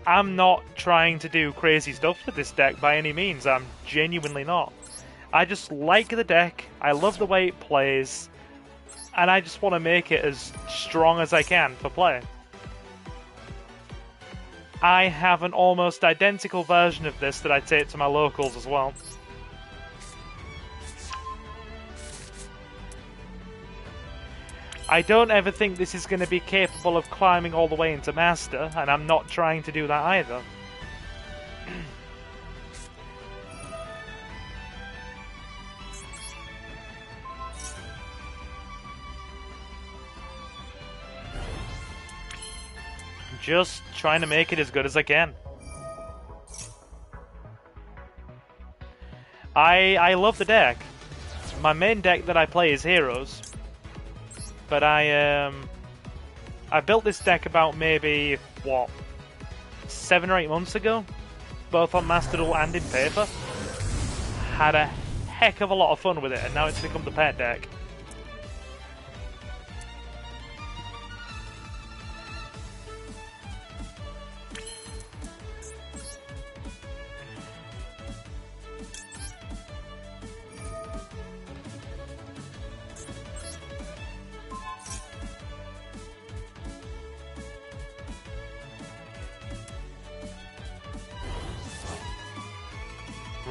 I'm not trying to do crazy stuff with this deck by any means. I'm genuinely not. I just like the deck, I love the way it plays, and I just want to make it as strong as I can for play. I have an almost identical version of this that I take to my locals as well. I don't ever think this is going to be capable of climbing all the way into Master, and I'm not trying to do that either. Just trying to make it as good as I can. I love the deck. My main deck that I play is Heroes, but I built this deck about maybe what 7 or 8 months ago, both on Master Duel and in paper. Had a heck of a lot of fun with it, and now it's become the pet deck.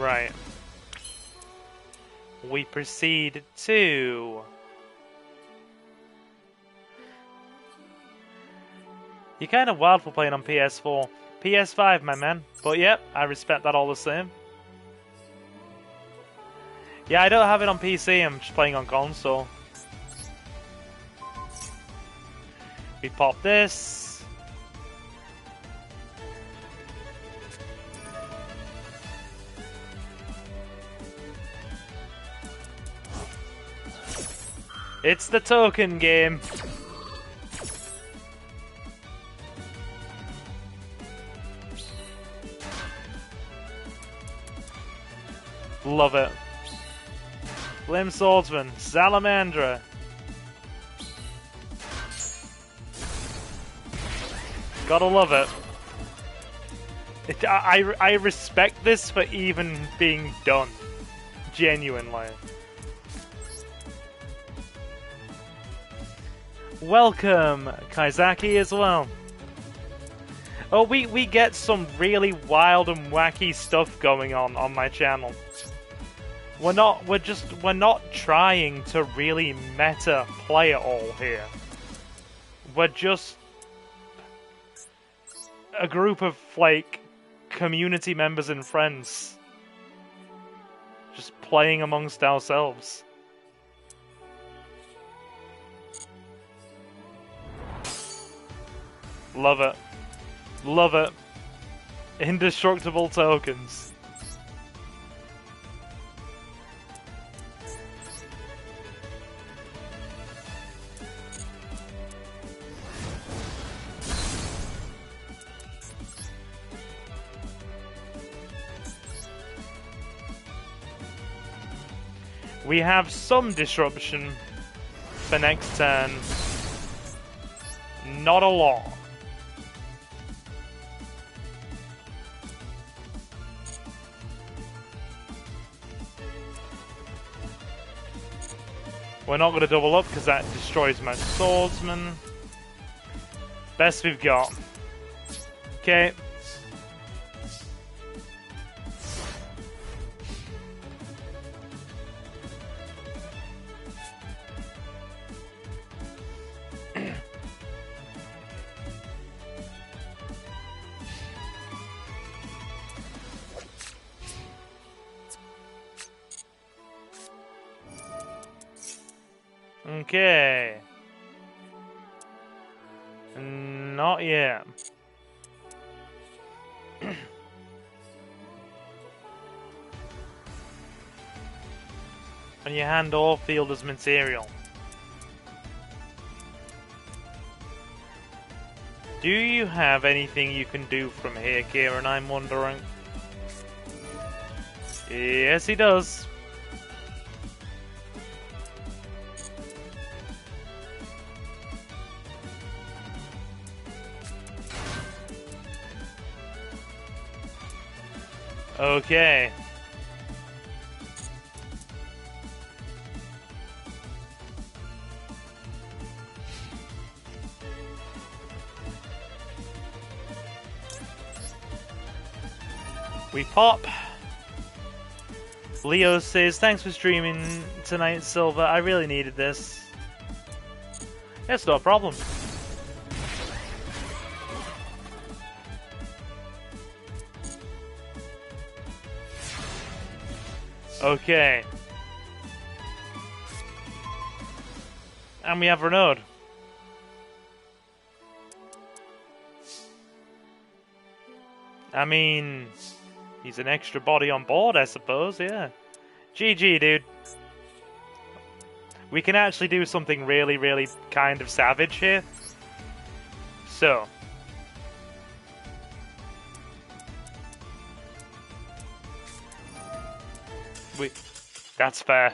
Right. We proceed to... You're kind of wild for playing on PS4. PS5, my man. But yep, I respect that all the same. Yeah, I don't have it on PC, I'm just playing on console. We pop this. It's the token game. Love it. Flame Swordsman, Salamandra. Gotta love it. I respect this for even being done. Genuinely. Welcome, Kaizaki, as well. Oh, we get some really wild and wacky stuff going on my channel. We're not trying to really meta play it all here. We're just a group of, like, community members and friends just playing amongst ourselves. Love it. Love it. Indestructible tokens. We have some disruption for next turn. Not a lot. We're not going to double up because that destroys my swordsman. Best we've got. Okay. Okay. Not yet. On your hand or field as material. Do you have anything you can do from here, Kieran? I'm wondering. Yes, he does. Okay. We pop. Leo says, thanks for streaming tonight, Silver. I really needed this. It's no problem. Okay. And we have Renaud. I mean, he's an extra body on board, I suppose, yeah. GG, dude. We can actually do something really, really kind of savage here. So. That's fair.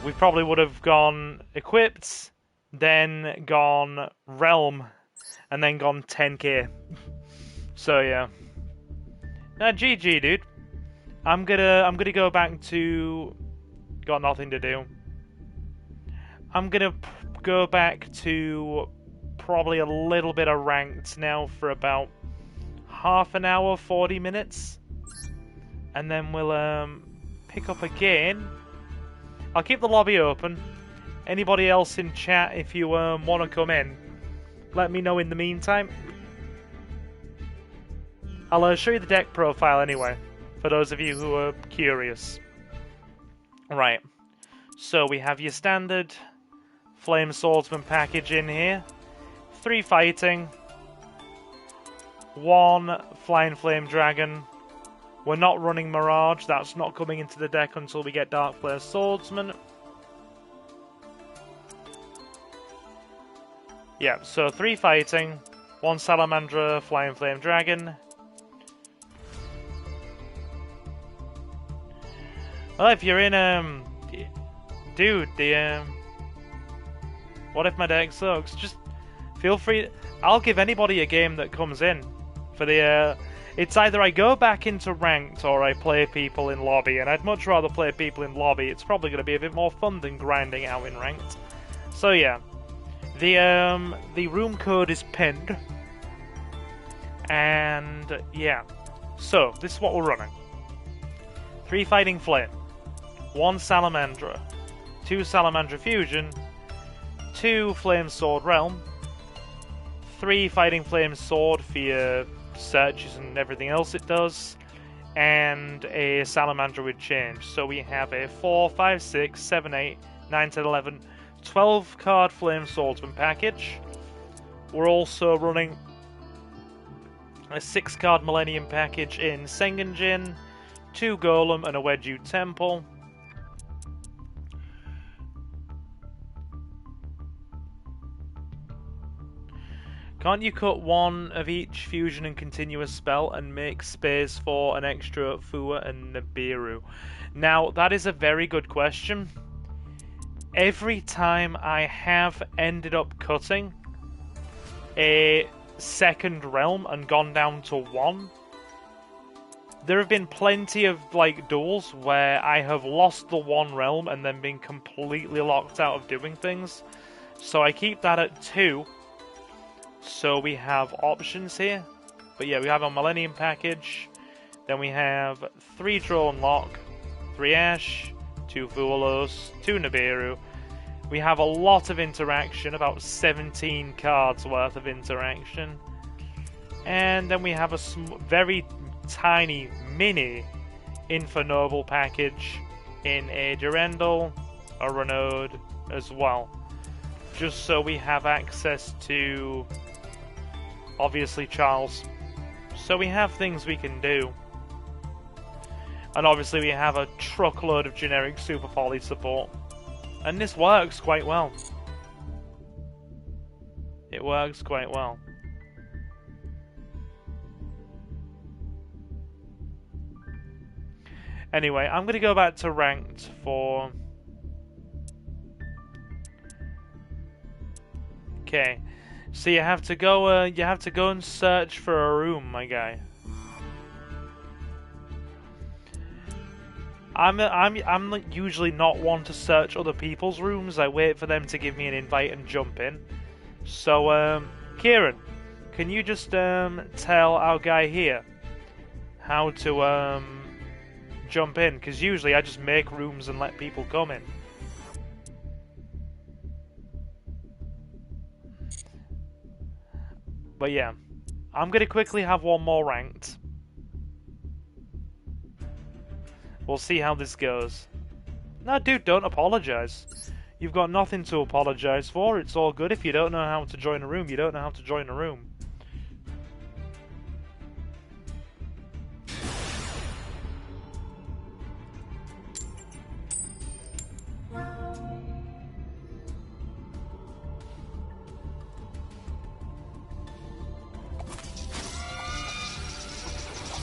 We probably would have gone equipped, then gone realm, and then gone 10k. So yeah. Now GG, dude. I'm gonna go back to. Got nothing to do. I'm gonna go back to probably a little bit of ranked now for about half an hour, 40 minutes. and then we'll pick up again. I'll keep the lobby open. Anybody else in chat, if you want to come in, let me know in the meantime. I'll show you the deck profile anyway, for those of you who are curious. Right, so we have your standard Flame Swordsman package in here. 3 fighting, 1 Flying Flame Dragon. We're not running Mirage, that's not coming into the deck until we get Dark Flame Swordsman. Yeah, so 3 fighting, 1 Salamandra Flying Flame Dragon. Well, if you're in, dude, what if my deck sucks? Just feel free. I'll give anybody a game that comes in for the. It's either I go back into ranked or I play people in lobby, and I'd much rather play people in lobby. It's probably going to be a bit more fun than grinding out in ranked. So yeah, the room code is pinned, and yeah. So this is what we're running: 3 Fighting Flame, 1 Salamandra, 2 Salamandra Fusion, 2 Flame Sword Realm, 3 Fighting Flame Sword for your searches and everything else it does, and a Salamandra with change. So we have a 4, 5, 6, 7, 8, 9, 10, 11, 12 card Flame Swordsman package. We're also running a 6 card Millennium package in Sengenjin, 2 Golem and a Wedju Temple. Can't you cut 1 of each fusion and continuous spell and make space for an extra Fua and Nibiru? Now, that is a very good question. Every time I have ended up cutting a second realm and gone down to 1, there have been plenty of like duels where I have lost the 1 realm and then been completely locked out of doing things. So I keep that at 2. So we have options here. But yeah, we have a Millennium package. Then we have 3 Drone Lock, 3 Ash, 2 Fualos, 2 Nibiru. We have a lot of interaction, about 17 cards worth of interaction. And then we have a very tiny mini Infernoble package in a Durandal, a Renaud as well. Just so we have access to, obviously, Charles. So we have things we can do. And obviously we have a truckload of generic Super Poly support. And this works quite well. It works quite well. Anyway, I'm going to go back to ranked for... Okay, so you have to go and search for a room, my guy. I'm usually not one to search other people's rooms. I wait for them to give me an invite and jump in. So, Kieran, can you just tell our guy here how to jump in? Because usually I just make rooms and let people come in. But yeah, I'm going to quickly have one more ranked. We'll see how this goes. No, dude, don't apologize. You've got nothing to apologize for. It's all good. If you don't know how to join a room, you don't know how to join a room.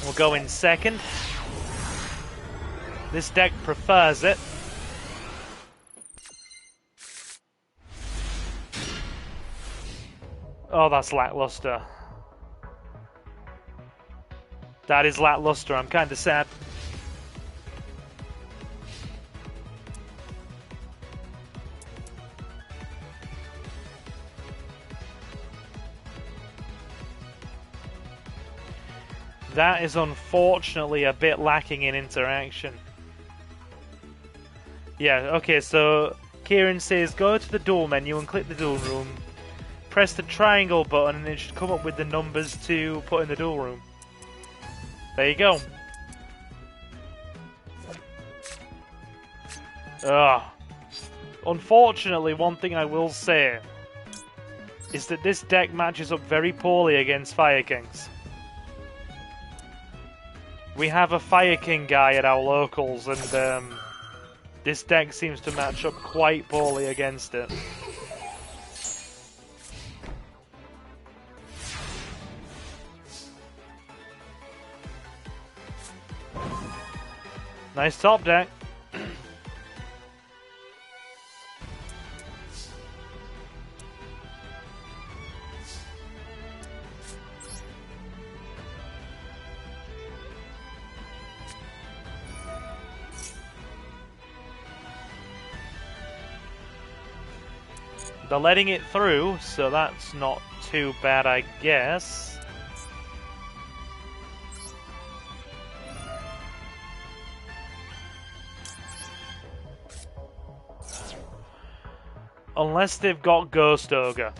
We'll go in second. This deck prefers it. Oh, that's lackluster. That is lackluster. I'm kind of sad. That is unfortunately a bit lacking in interaction. Yeah, okay, so Kieran says go to the Duel menu and click the Duel room. Press the triangle button and it should come up with the numbers to put in the Duel room. There you go. Ugh. Unfortunately, one thing I will say is that this deck matches up very poorly against Fire Kings. We have a Fire King guy at our locals, and this deck seems to match up quite poorly against it. Nice top deck. They're letting it through, so that's not too bad, I guess. Unless they've got Ghost Ogre.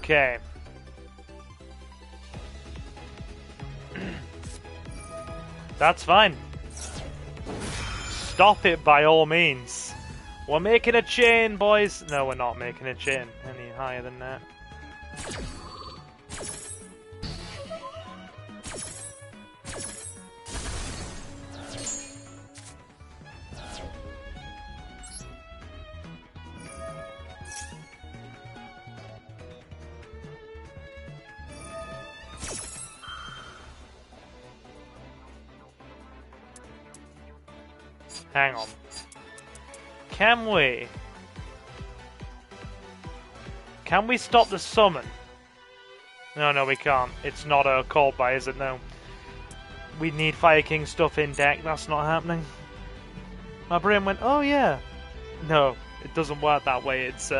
Okay. That's fine. Stop it by all means. We're making a chain, boys. No, we're not making a chain any higher than that. Hang on. Can we? Can we stop the summon? No, we can't. It's not a call by, is it? No. We need Fire King stuff in deck. That's not happening. My brain went, oh yeah. No, it doesn't work that way. It's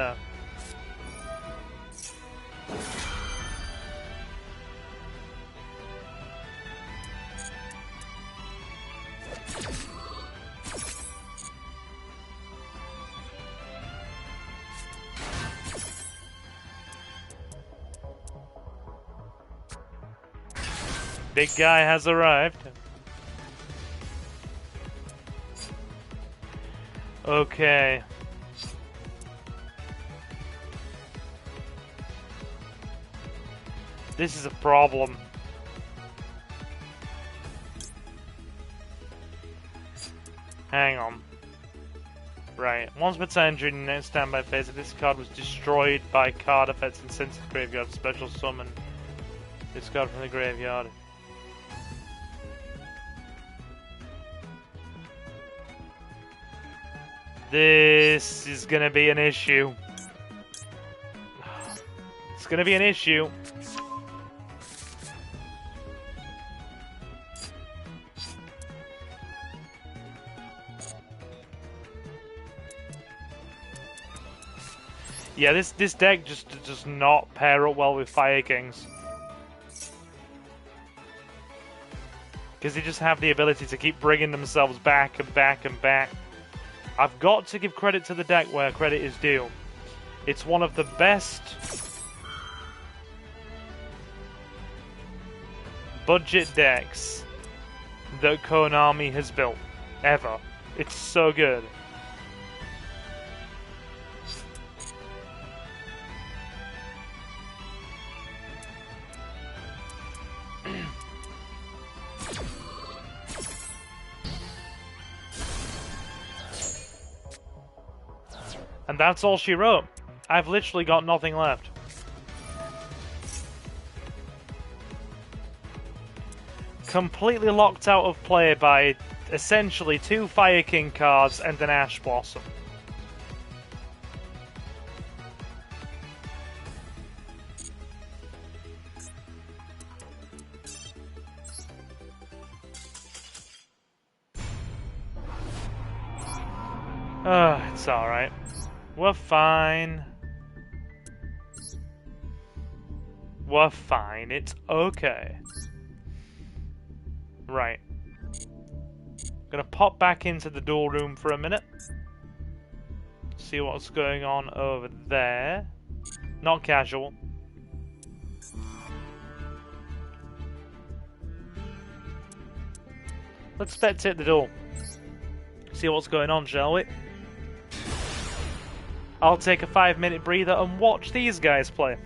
big guy has arrived. Okay. This is a problem. Hang on. Right. Once per turn during the next standby phase, if this card was destroyed by card effects and sent to the graveyard, special summon this card from the graveyard. This is gonna be an issue. It's gonna be an issue. Yeah, this deck just does not pair up well with Fire Kings. Because they just have the ability to keep bringing themselves back and back and back. I've got to give credit to the deck where credit is due. It's one of the best budget decks that Konami has built, ever. It's so good. And that's all she wrote. I've literally got nothing left. Completely locked out of play by essentially 2 Fire King cards and an Ash Blossom. It's alright. We're fine. We're fine. It's okay. Right. Gonna pop back into the duel room for a minute. See what's going on over there. Not casual. Let's spectate the duel. See what's going on, shall we? I'll take a 5-minute breather and watch these guys play.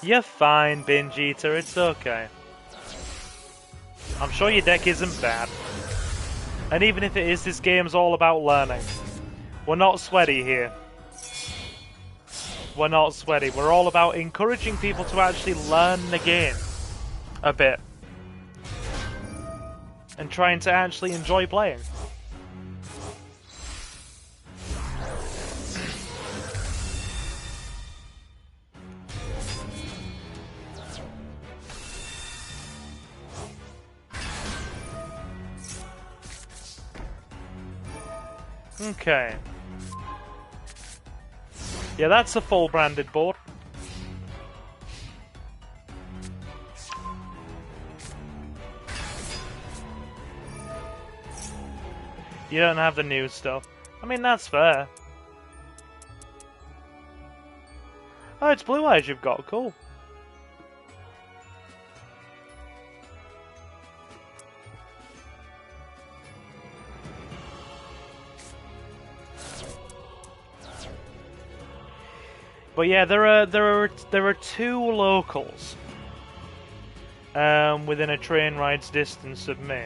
You're fine, Binge Eater, it's okay. I'm sure your deck isn't bad. And even if it is, this game's all about learning. We're not sweaty here. We're not sweaty. We're all about encouraging people to actually learn the game a bit. And trying to actually enjoy playing. Okay. Yeah, that's a full branded board. You don't have the new stuff. I mean, that's fair. Oh, it's Blue Eyes you've got. Cool. But yeah, there are two locals within a train ride's distance of me.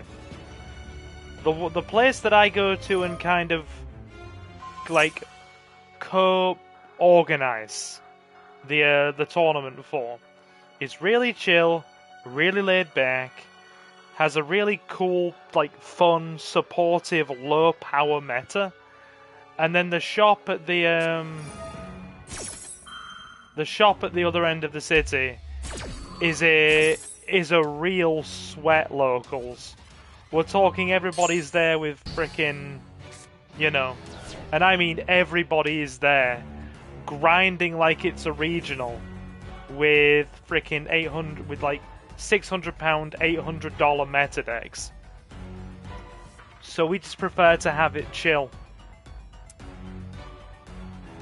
The place that I go to and kind of like co-organize the tournament for is really chill, really laid back, has a really cool, like fun, supportive, low power meta, and then the shop at the other end of the city is a real sweat locals. We're talking everybody's there with frickin', you know, and I mean everybody is there, grinding like it's a regional, with frickin' 800, with like £600, $800 meta decks. So we just prefer to have it chill.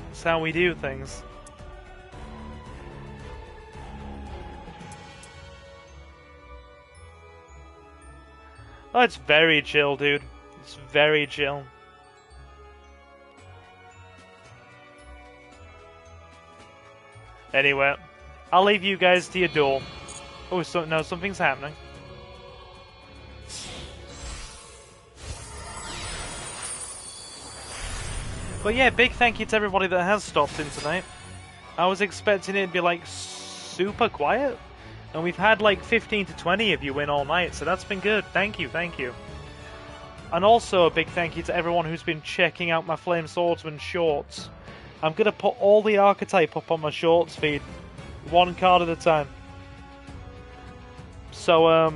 That's how we do things. Oh, it's very chill, dude. It's very chill. Anyway, I'll leave you guys to your duel. Oh, so, no, something's happening. But yeah, big thank you to everybody that has stopped in tonight. I was expecting it to be like super quiet. And we've had like 15 to 20 of you in all night, so that's been good. Thank you, thank you. And also a big thank you to everyone who's been checking out my Flame Swordsman shorts. I'm going to put all the archetype up on my shorts feed, one card at a time. So,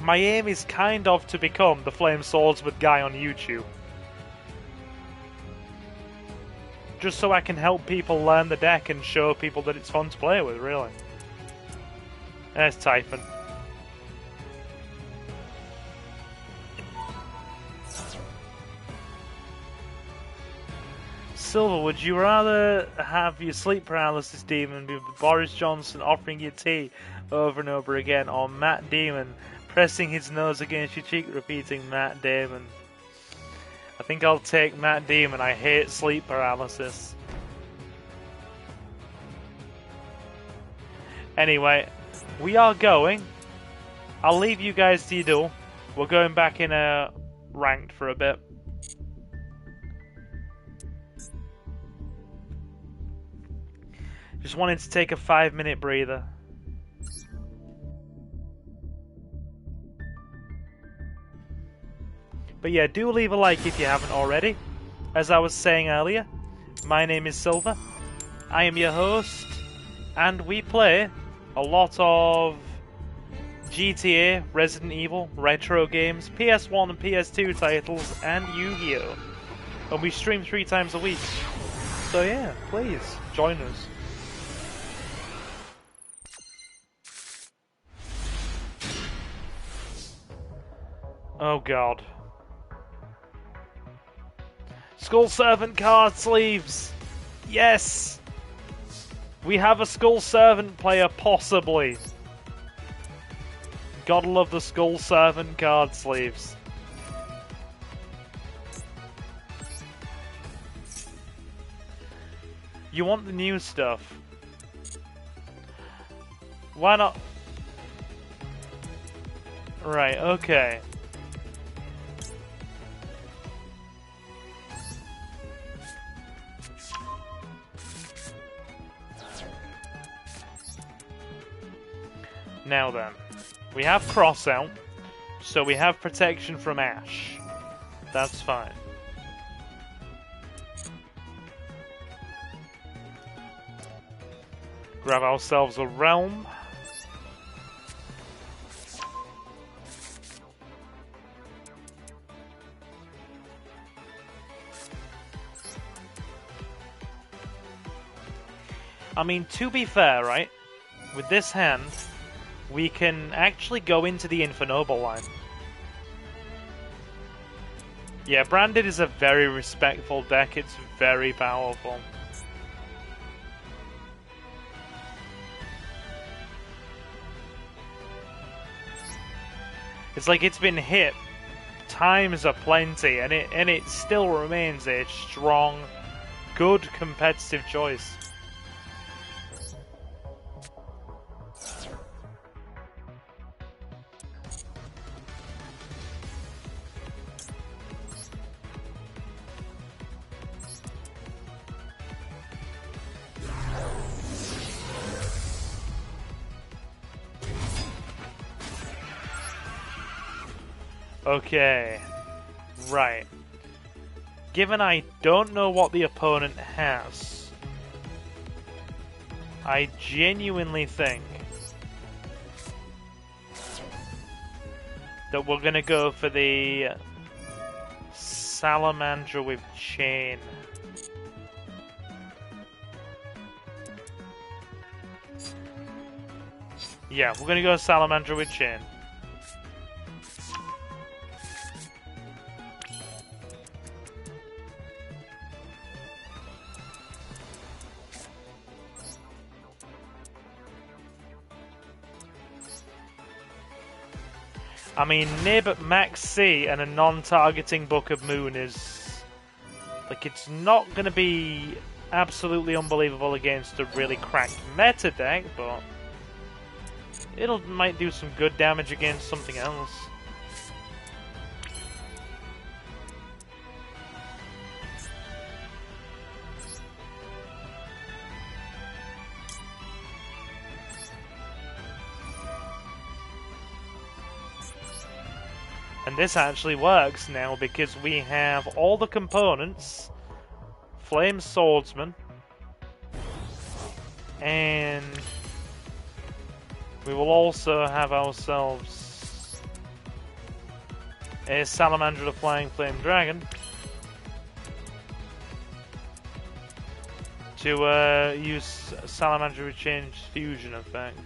my aim is kind of to become the Flame Swordsman guy on YouTube. Just so I can help people learn the deck and show people that it's fun to play with, really. There's Typhon. Silver, would you rather have your sleep paralysis demon be Boris Johnson offering you tea over and over again, or Matt Damon pressing his nose against your cheek repeating Matt Damon? I think I'll take Matt Damon. I hate sleep paralysis. Anyway, we are going. I'll leave you guys to your duel. We're going back in a ranked for a bit. Just wanted to take a 5-minute breather. But yeah, do leave a like if you haven't already. As I was saying earlier, my name is Silver. I am your host, and we play a lot of GTA, Resident Evil, retro games, PS1 and PS2 titles, and Yu-Gi-Oh! And we stream 3 times a week. So yeah, please, join us. Oh god. Skull Servant card sleeves! Yes! We have a Skull Servant player, possibly. Gotta love the Skull Servant card sleeves. You want the new stuff? Why not? Right, okay. Now then, we have cross out, so we have protection from Ash. That's fine. Grab ourselves a realm. I mean, to be fair, right? With this hand, we can actually go into the Infernoble line. Yeah, Branded is a very respectful deck. It's very powerful. It's like it's been hit times aplenty, and it still remains a strong, good competitive choice. Okay, right. Given I don't know what the opponent has, I genuinely think that we're gonna go for the Salamander with Chain. Yeah, we're gonna go Salamander with Chain. I mean, Nib, Max C, and a non-targeting Book of Moon is... like, it's not going to be absolutely unbelievable against a really cracked meta deck, but... might do some good damage against something else. And this actually works now because we have all the components, Flame Swordsman, and we will also have ourselves a Salamander the Flying Flame Dragon to use Salamander Rechange Fusion effect.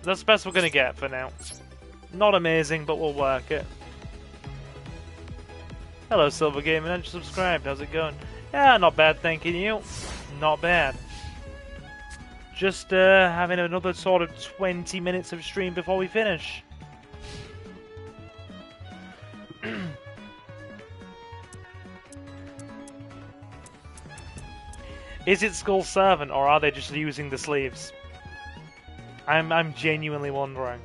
That's the best we're going to get for now. Not amazing, but we'll work it. Hello, Silver Gaming. I just subscribed. How's it going? Yeah, not bad, thank you. Not bad. Just having another sort of 20 minutes of stream before we finish. Is it Skull Servant, or are they just using the sleeves? I'm genuinely wondering.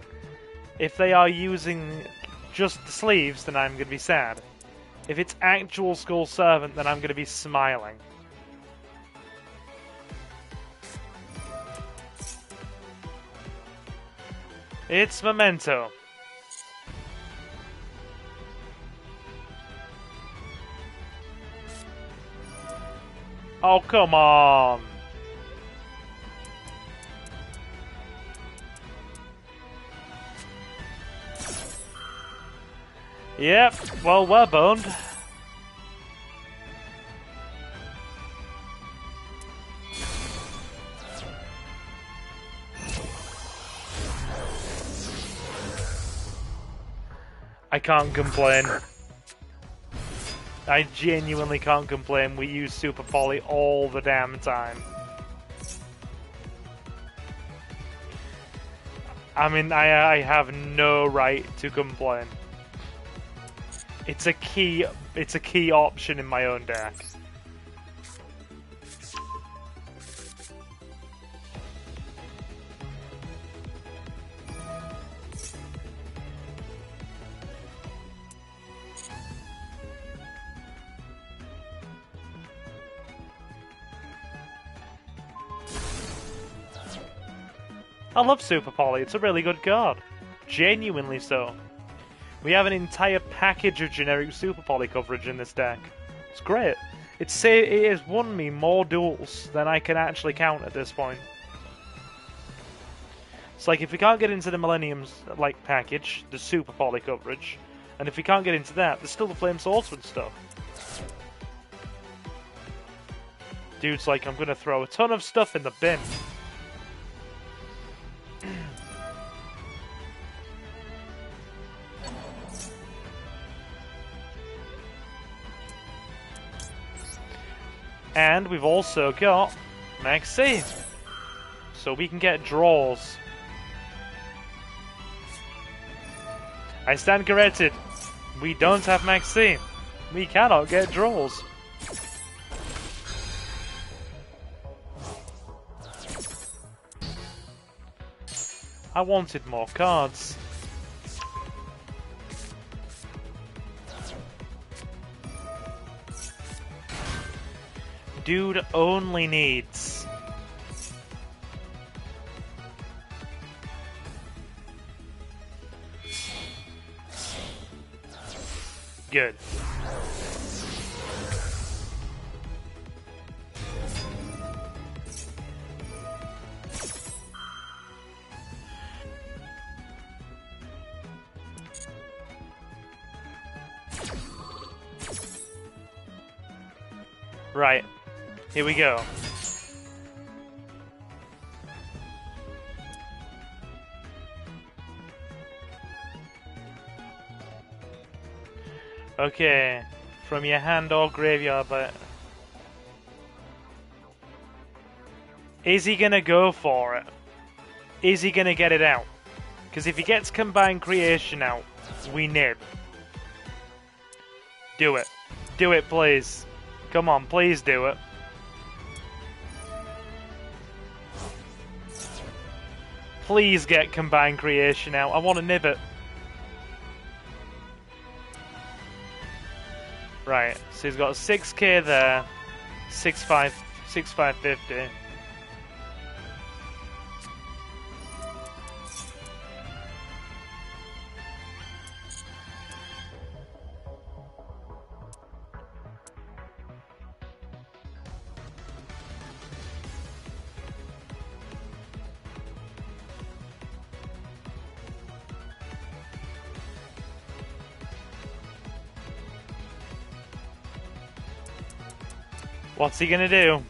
If they are using just the sleeves, then I'm going to be sad. If it's actual Skull Servant, then I'm going to be smiling. It's Memento. Oh, come on. Yep, well, we're boned. I can't complain. I genuinely can't complain. We use Super Poly all the damn time. I mean, I have no right to complain. It's a key option in my own deck. I love Super Poly, it's a really good card. Genuinely so. We have an entire package of generic Super Poly coverage in this deck. It's great. It has won me more duels than I can actually count at this point. It's like, if we can't get into the Millennium's package, the Super Poly coverage, and if we can't get into that, there's still the Flame Swordsman stuff. Dude's like, I'm gonna throw a ton of stuff in the bin. And we've also got Maxi, so we can get draws. I stand corrected. We don't have Maxi. We cannot get draws. I wanted more cards. Dude only needs good. Right. Here we go. Okay, from your hand or graveyard, but is he gonna go for it? Is he gonna get it out? Because if he gets Combined Creation out, we nib. Do it. Do it, please. Come on, please do it. Please get Combined Creation out. I want to nib it. Right, so he's got 6k there. 6,550. What's he gonna do?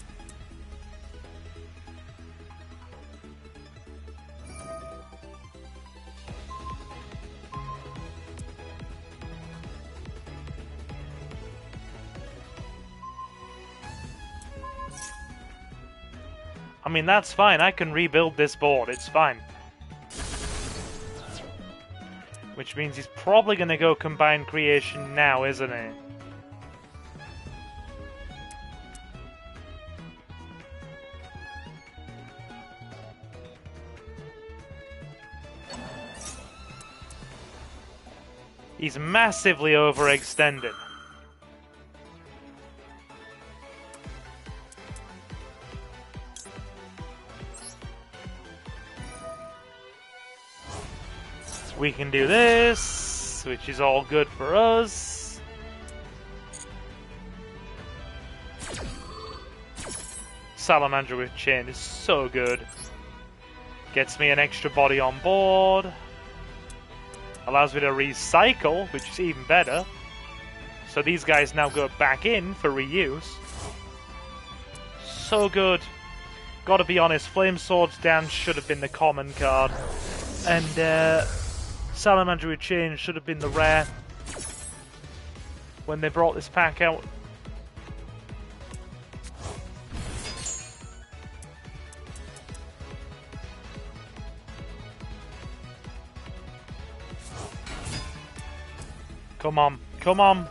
I mean, that's fine. I can rebuild this board. It's fine. Which means he's probably gonna go Combined Creation now, isn't he? He's massively overextended. We can do this, which is all good for us. Salamander with chain is so good. Gets me an extra body on board. Allows me to recycle, which is even better. So these guys now go back in for reuse. So good. Gotta be honest, Flame Swordsman should have been the common card. And Salamander with Chain should have been the rare when they brought this pack out. Come on, come on.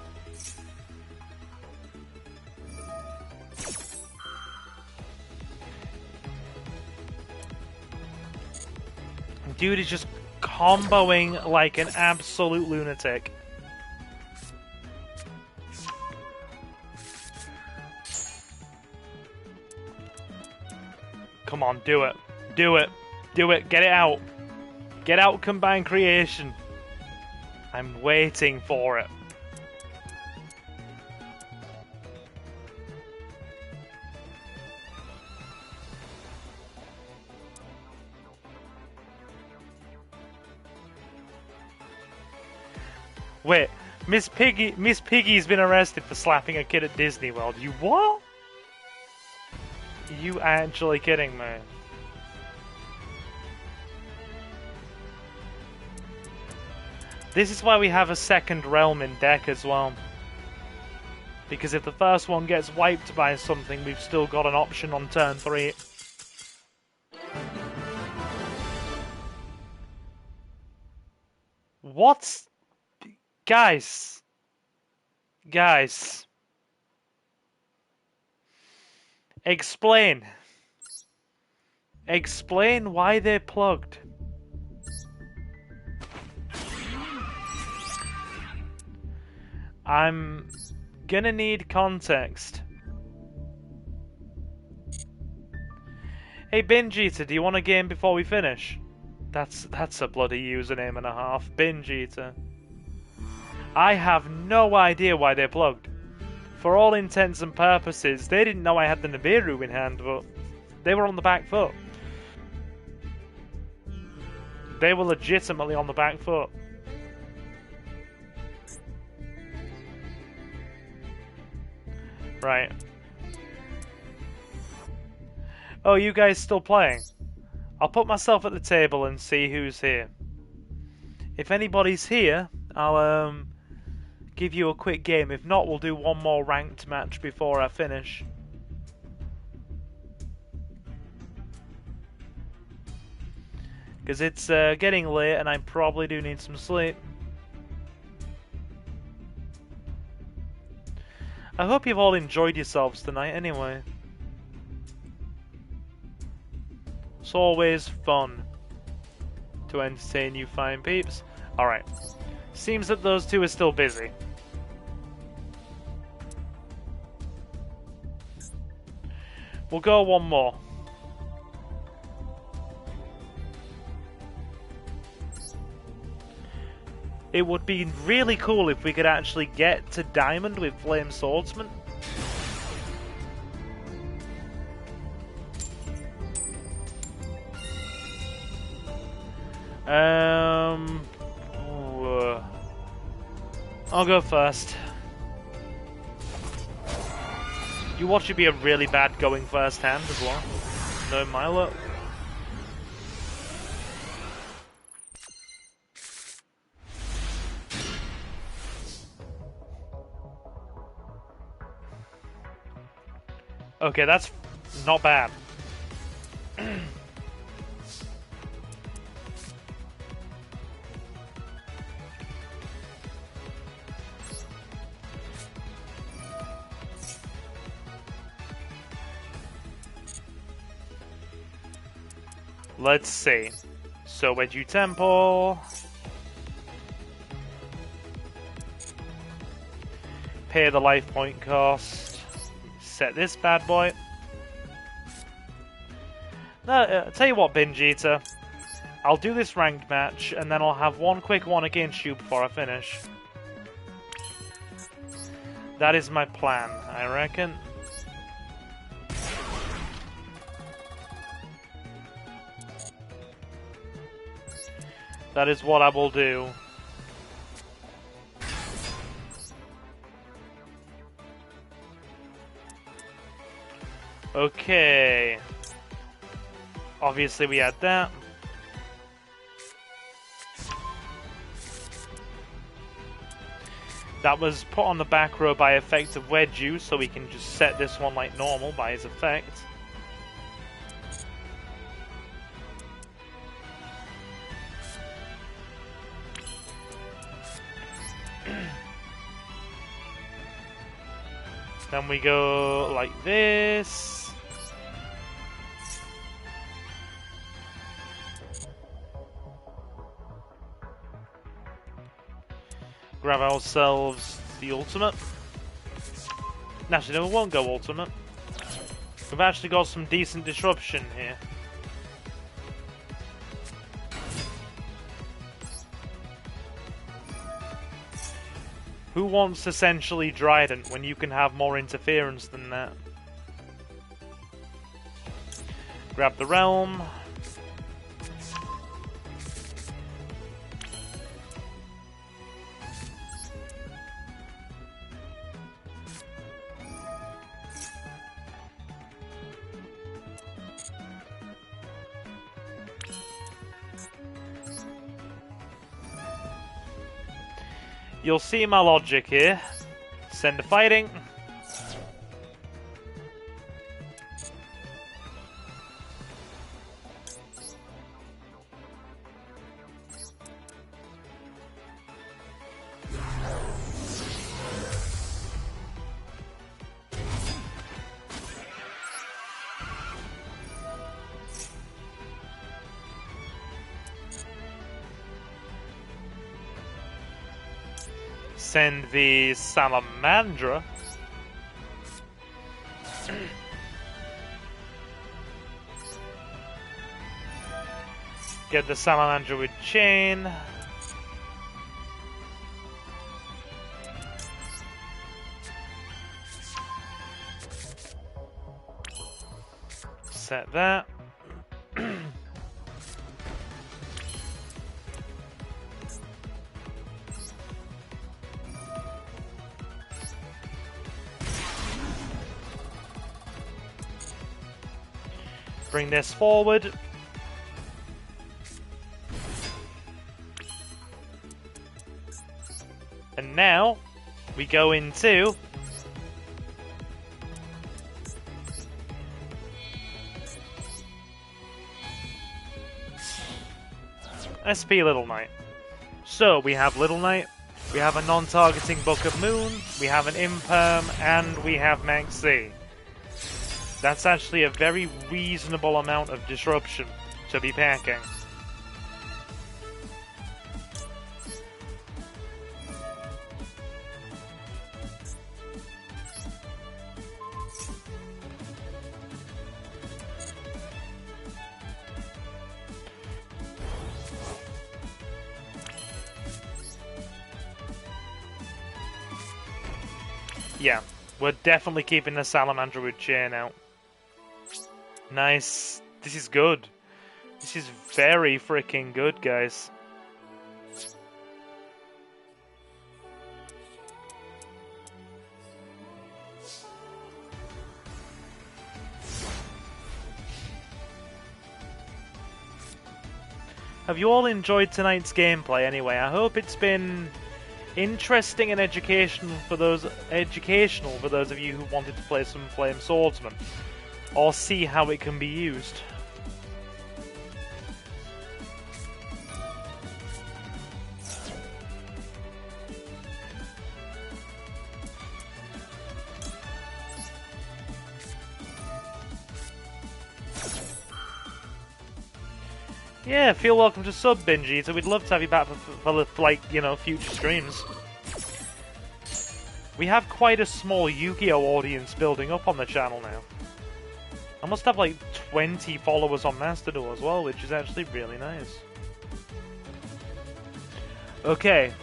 Dude is just comboing like an absolute lunatic. Come on, do it. Do it. Do it. Get it out. Get out Combined Creation. I'm waiting for it. Wait, Miss Piggy's been arrested for slapping a kid at Disney World. You what? You actually kidding me? This is why we have a second realm in deck as well. Because if the first one gets wiped by something, we've still got an option on turn 3. What's... Guys. Guys. Explain. Explain why they're plugged. I'm gonna need context. Hey Binge Eater, do you want a game before we finish? That's a bloody username and a half. Binge Eater. I have no idea why they're plugged. For all intents and purposes, they didn't know I had the Nibiru in hand, but they were on the back foot. They were legitimately on the back foot. Right. Oh, you guys still playing? I'll put myself at the table and see who's here. If anybody's here, I'll give you a quick game. If not, we'll do one more ranked match before I finish. Because it's getting late and I probably do need some sleep. I hope you've all enjoyed yourselves tonight anyway. It's always fun to entertain you fine peeps. Alright. Seems that those two are still busy. We'll go one more. It would be really cool if we could actually get to Diamond with Flame Swordsman. I'll go first. You watch it be a really bad going first hand as well. No, my luck. Okay, that's not bad. Let's see. So, Edu Temple. Pay the life point cost. Set this bad boy. No, tell you what, Binge Eater. I'll do this ranked match, and then I'll have one quick one against you before I finish. That is my plan, I reckon. That is what I will do. Okay. Obviously we had that. That was put on the back row by effect of wedge use, so we can just set this one like normal by his effect. Then we go like this. Grab ourselves the ultimate. Actually, no, we won't go ultimate. We've actually got some decent disruption here. Who wants essentially Trident when you can have more interference than that? Grab the Realm. You'll see my logic here. Send to fighting. Send the Salamandra. Get the Salamandra with chain. Set that. Bring this forward. And now we go into SP Little Knight. So we have Little Knight, we have a non-targeting Book of Moon, we have an Imperm, and we have Max C. That's actually a very reasonable amount of disruption to be packing. Yeah, we're definitely keeping the Salamander with chain out. Nice. This is good. This is very freaking good, guys. Have you all enjoyed tonight's gameplay anyway? I hope it's been interesting and educational for those of you who wanted to play some Flame Swordsman or see how it can be used. Yeah, feel welcome to sub, Binge Eater. We'd love to have you back for like, you know, future streams. We have quite a small Yu-Gi-Oh audience building up on the channel now. I must have like 20 followers on Master Duel as well, which is actually really nice. Okay.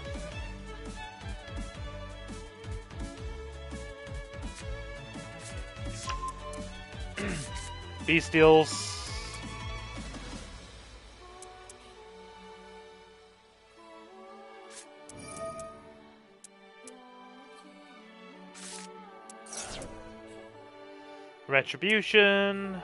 Bestials. Retribution.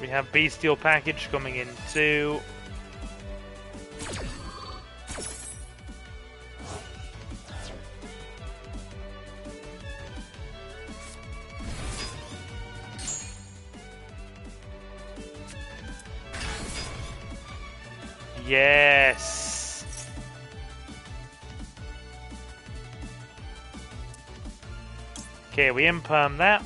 We have Bestial package coming in too. Yes. Okay, we imperm that.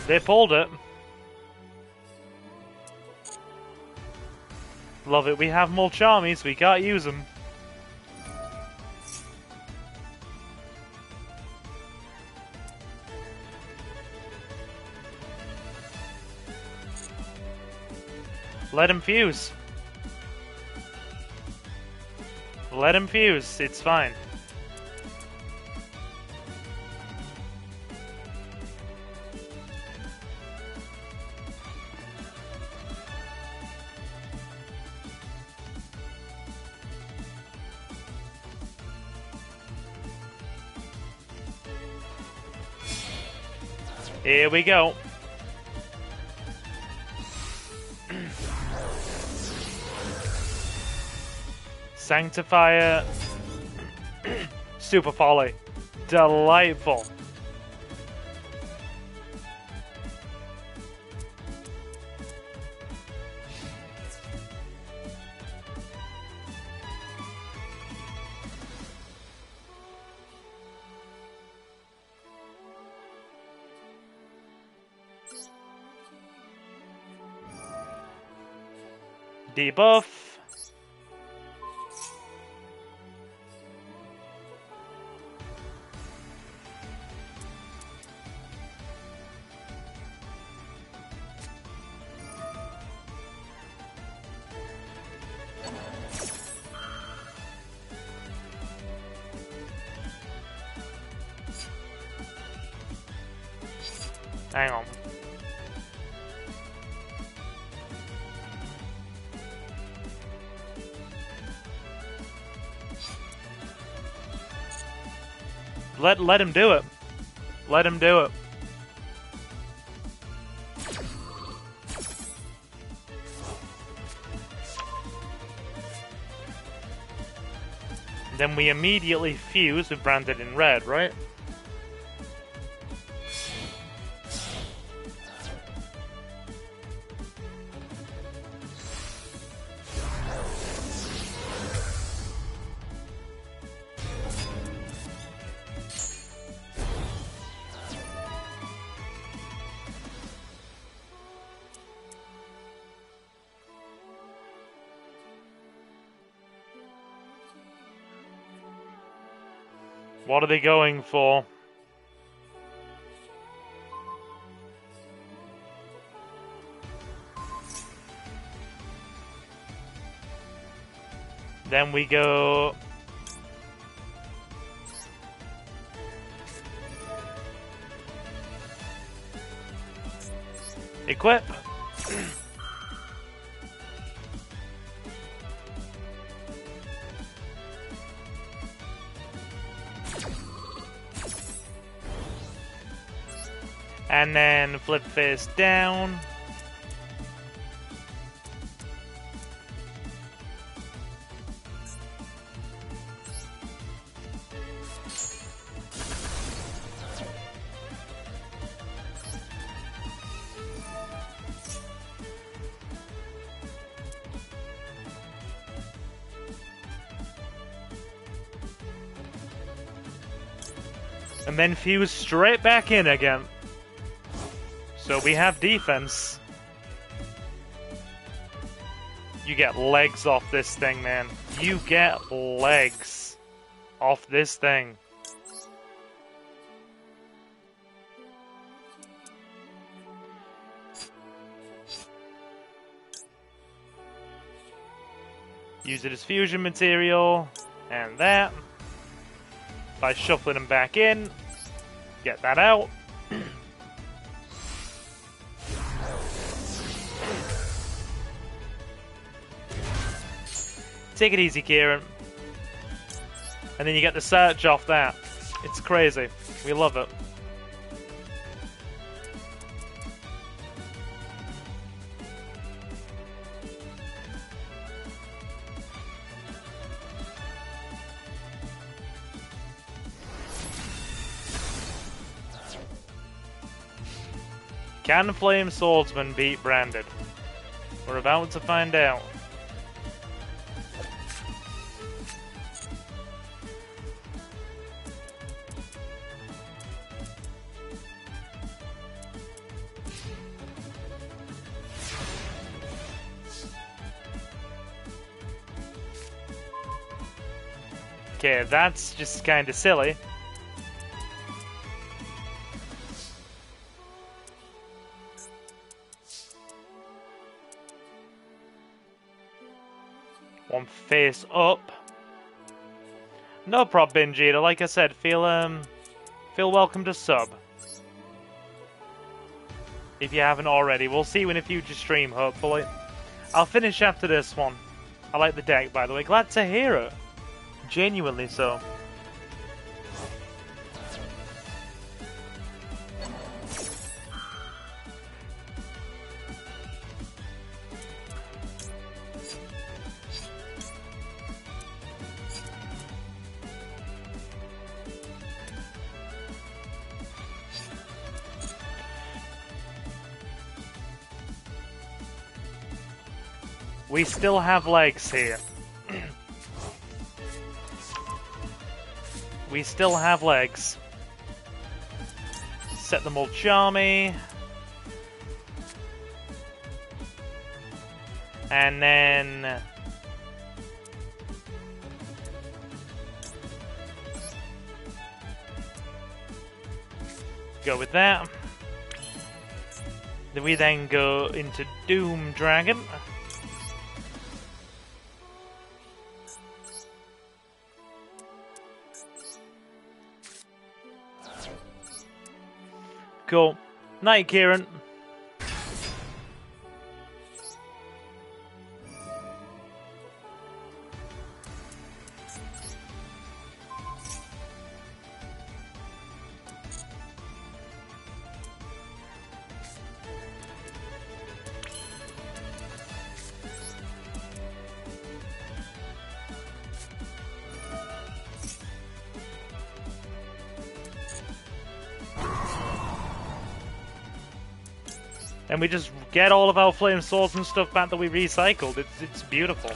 They pulled it. Love it. We have more Charmies. We can't use them. Let him fuse. Let him fuse. It's fine. Here we go. Sanctifier. Super Folly. Delightful. Debuff. Hang on. Let him do it. Let him do it. Then we immediately fuse with branded in red, right? What are they going for? Then we go... Equip. And then flip face down. And then fuse straight back in again. So we have defense. You get legs off this thing, man. You get legs off this thing. Use it as fusion material. And that. By shuffling them back in. Get that out. Take it easy, Kieran. And then you get the search off that. It's crazy. We love it. Can Flame Swordsman beat Branded? We're about to find out. Okay, that's just kind of silly. One face up. No problem, Vegeta. Like I said, feel welcome to sub. If you haven't already. We'll see you in a future stream, hopefully. I'll finish after this one. I like the deck, by the way. Glad to hear it. Genuinely so. We still have legs here. We still have legs. Set them all charmy. And then... go with that. Then we then go into Doom Dragon. Cool. Night, Kieran. And we just get all of our flame swords and stuff back that we recycled. It's beautiful.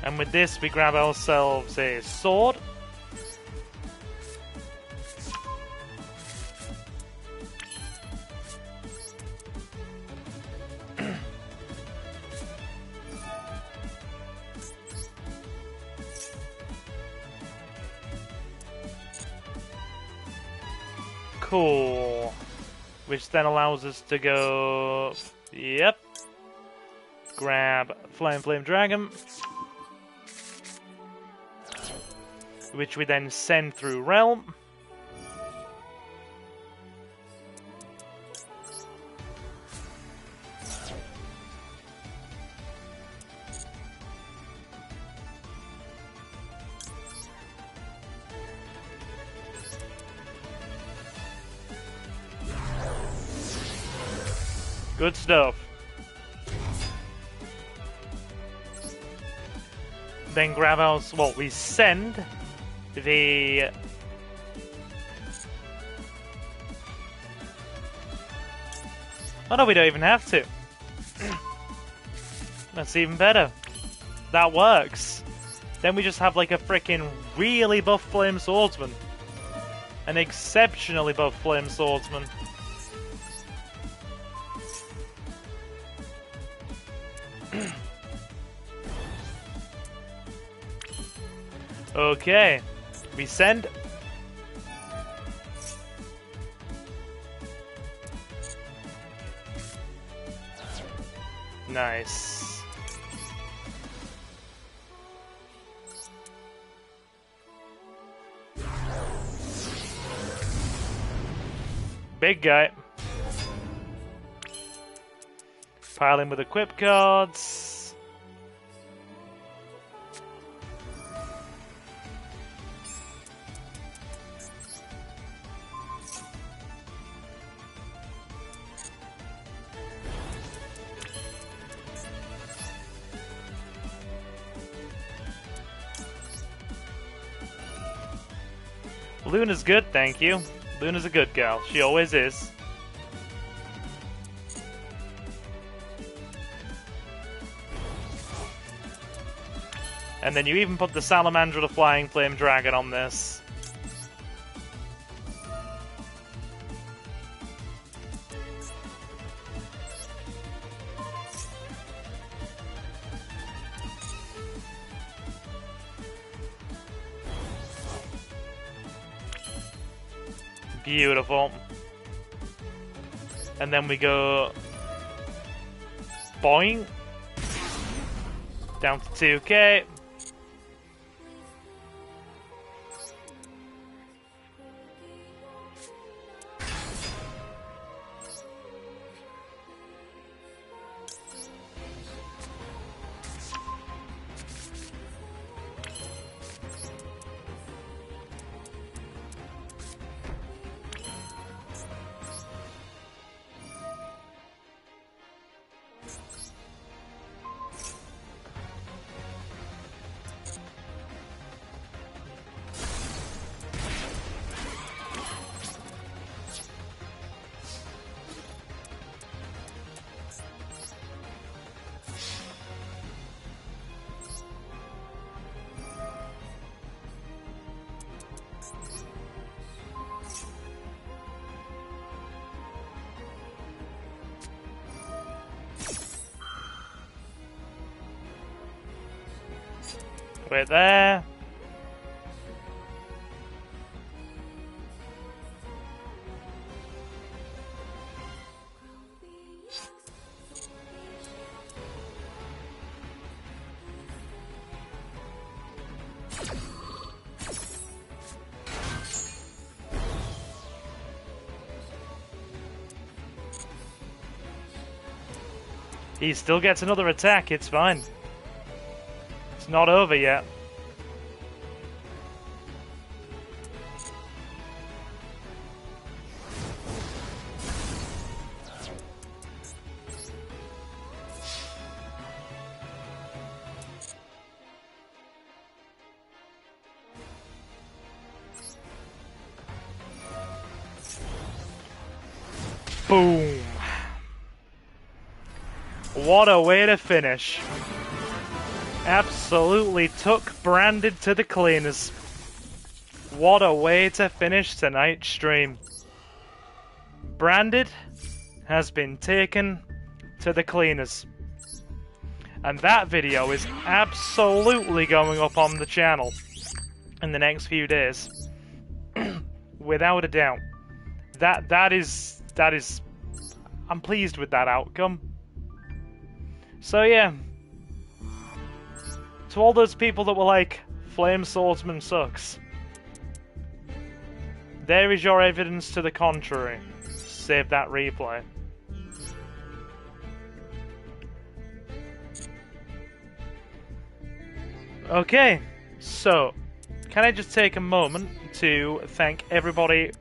And with this, we grab ourselves a sword. Cool. Which then allows us to go... Yep. Grab Flame Dragon. Which we then send through Realm. Good stuff. Then grab our... Well, we send the... Oh no, we don't even have to. That's even better. That works. Then we just have like a freaking really buff Flame Swordsman. An exceptionally buff Flame Swordsman. Okay. We send... Nice. Big guy. Pile in with equip cards. Luna's good, thank you. Luna's a good girl. She always is. And then you even put the Salamander, the Flying Flame Dragon on this. Beautiful. And then we go... Boing. Down to 2k. Right there. He still gets another attack, it's fine. It's not over yet. Boom. What a way to finish. Absolutely took Branded to the cleaners. What a way to finish tonight's stream. Branded has been taken to the cleaners. And that video is absolutely going up on the channel in the next few days. Without a doubt. That is I'm pleased with that outcome. So yeah, to all those people that were like, Flame Swordsman sucks, there is your evidence to the contrary. Save that replay. Okay, so, can I just take a moment to thank everybody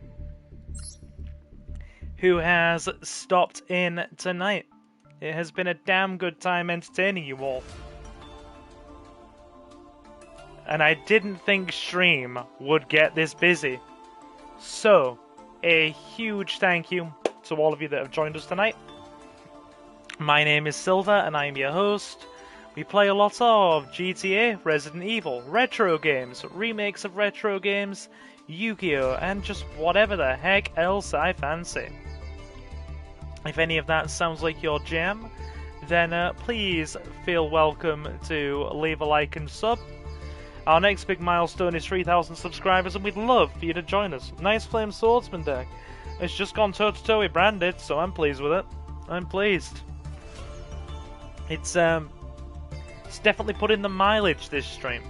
who has stopped in tonight. It has been a damn good time entertaining you all. And I didn't think stream would get this busy. So, a huge thank you to all of you that have joined us tonight. My name is Silver and I am your host. We play a lot of GTA, Resident Evil, retro games, remakes of retro games, Yu-Gi-Oh! And just whatever the heck else I fancy. If any of that sounds like your jam, then please feel welcome to leave a like and sub. Our next big milestone is 3,000 subscribers, and we'd love for you to join us. Nice Flame Swordsman deck. It's just gone toe-to-toe with Branded, so I'm pleased with it. I'm pleased. It's definitely put in the mileage, this stream.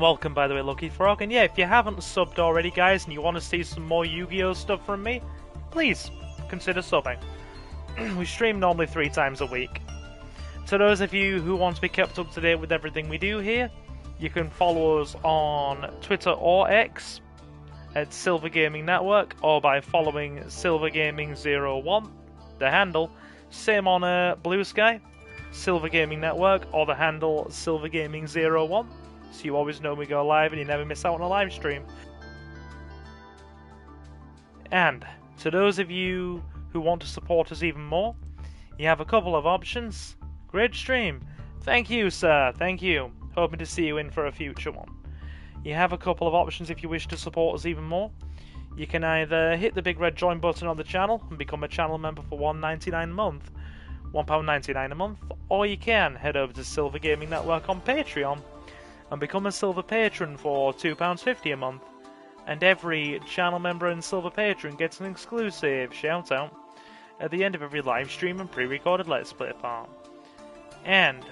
Welcome, by the way, Lucky Frog. And yeah, if you haven't subbed already, guys, and you want to see some more Yu-Gi-Oh! Stuff from me, please consider subbing. We stream normally 3 times a week. To those of you who want to be kept up to date with everything we do here, you can follow us on Twitter or X at Silver Gaming Network, or by following Silver Gaming 01, the handle. Same on Blue Sky, Silver Gaming Network, or the handle Silver Gaming 01, so you always know when we go live and you never miss out on a live stream. And to those of you who want to support us even more, you have a couple of options. Great stream. Thank you, sir. Thank you. Hoping to see you in for a future one. You have a couple of options if you wish to support us even more. You can either hit the big red join button on the channel and become a channel member for £1.99 a month, £1.99 a month, or you can head over to Silver Gaming Network on Patreon and become a Silver Patron for £2.50 a month. And every channel member and Silver Patron gets an exclusive shout out at the end of every live stream and pre-recorded Let's Play part. And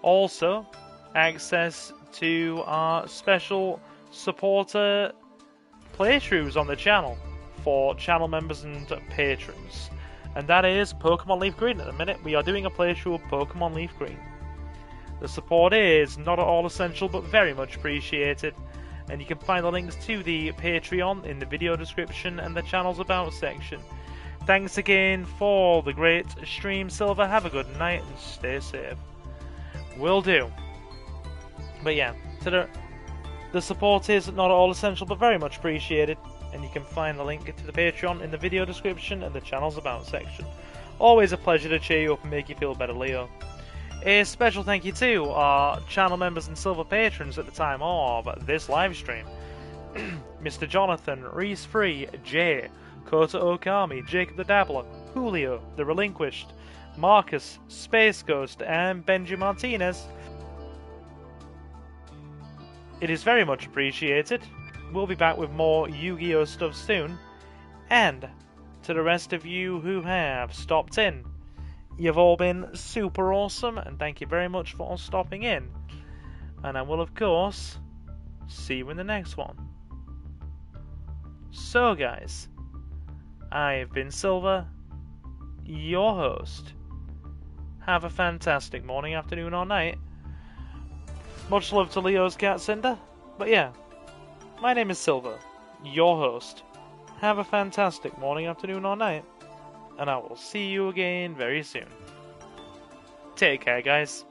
also access to our special supporter playthroughs on the channel for channel members and patrons. And that is Pokemon Leaf Green. At the minute we are doing a playthrough of Pokemon Leaf Green. The support is not at all essential but very much appreciated, and you can find the links to the Patreon in the video description and the channel's about section. Thanks again for the great stream, Silver. Have a good night and stay safe. Will do. But yeah, the support is not at all essential but very much appreciated, and you can find the link to the Patreon in the video description and the channel's about section. Always a pleasure to cheer you up and make you feel better, Leo. A special thank you to our channel members and Silver Patrons at the time of this live stream. Mr. Jonathan, Reese Free, Jay, Kota Okami, Jacob the Dabbler, Julio, The Relinquished, Marcus, Space Ghost, and Benji Martinez. It is very much appreciated. We'll be back with more Yu-Gi-Oh! Stuff soon. And to the rest of you who have stopped in, you've all been super awesome, and thank you very much for stopping in. And I will, of course, see you in the next one. So, guys, I've been Silver, your host. Have a fantastic morning, afternoon, or night. Much love to Leo's cat, Cinder. But yeah, my name is Silver, your host. Have a fantastic morning, afternoon, or night. And I will see you again very soon. Take care, guys.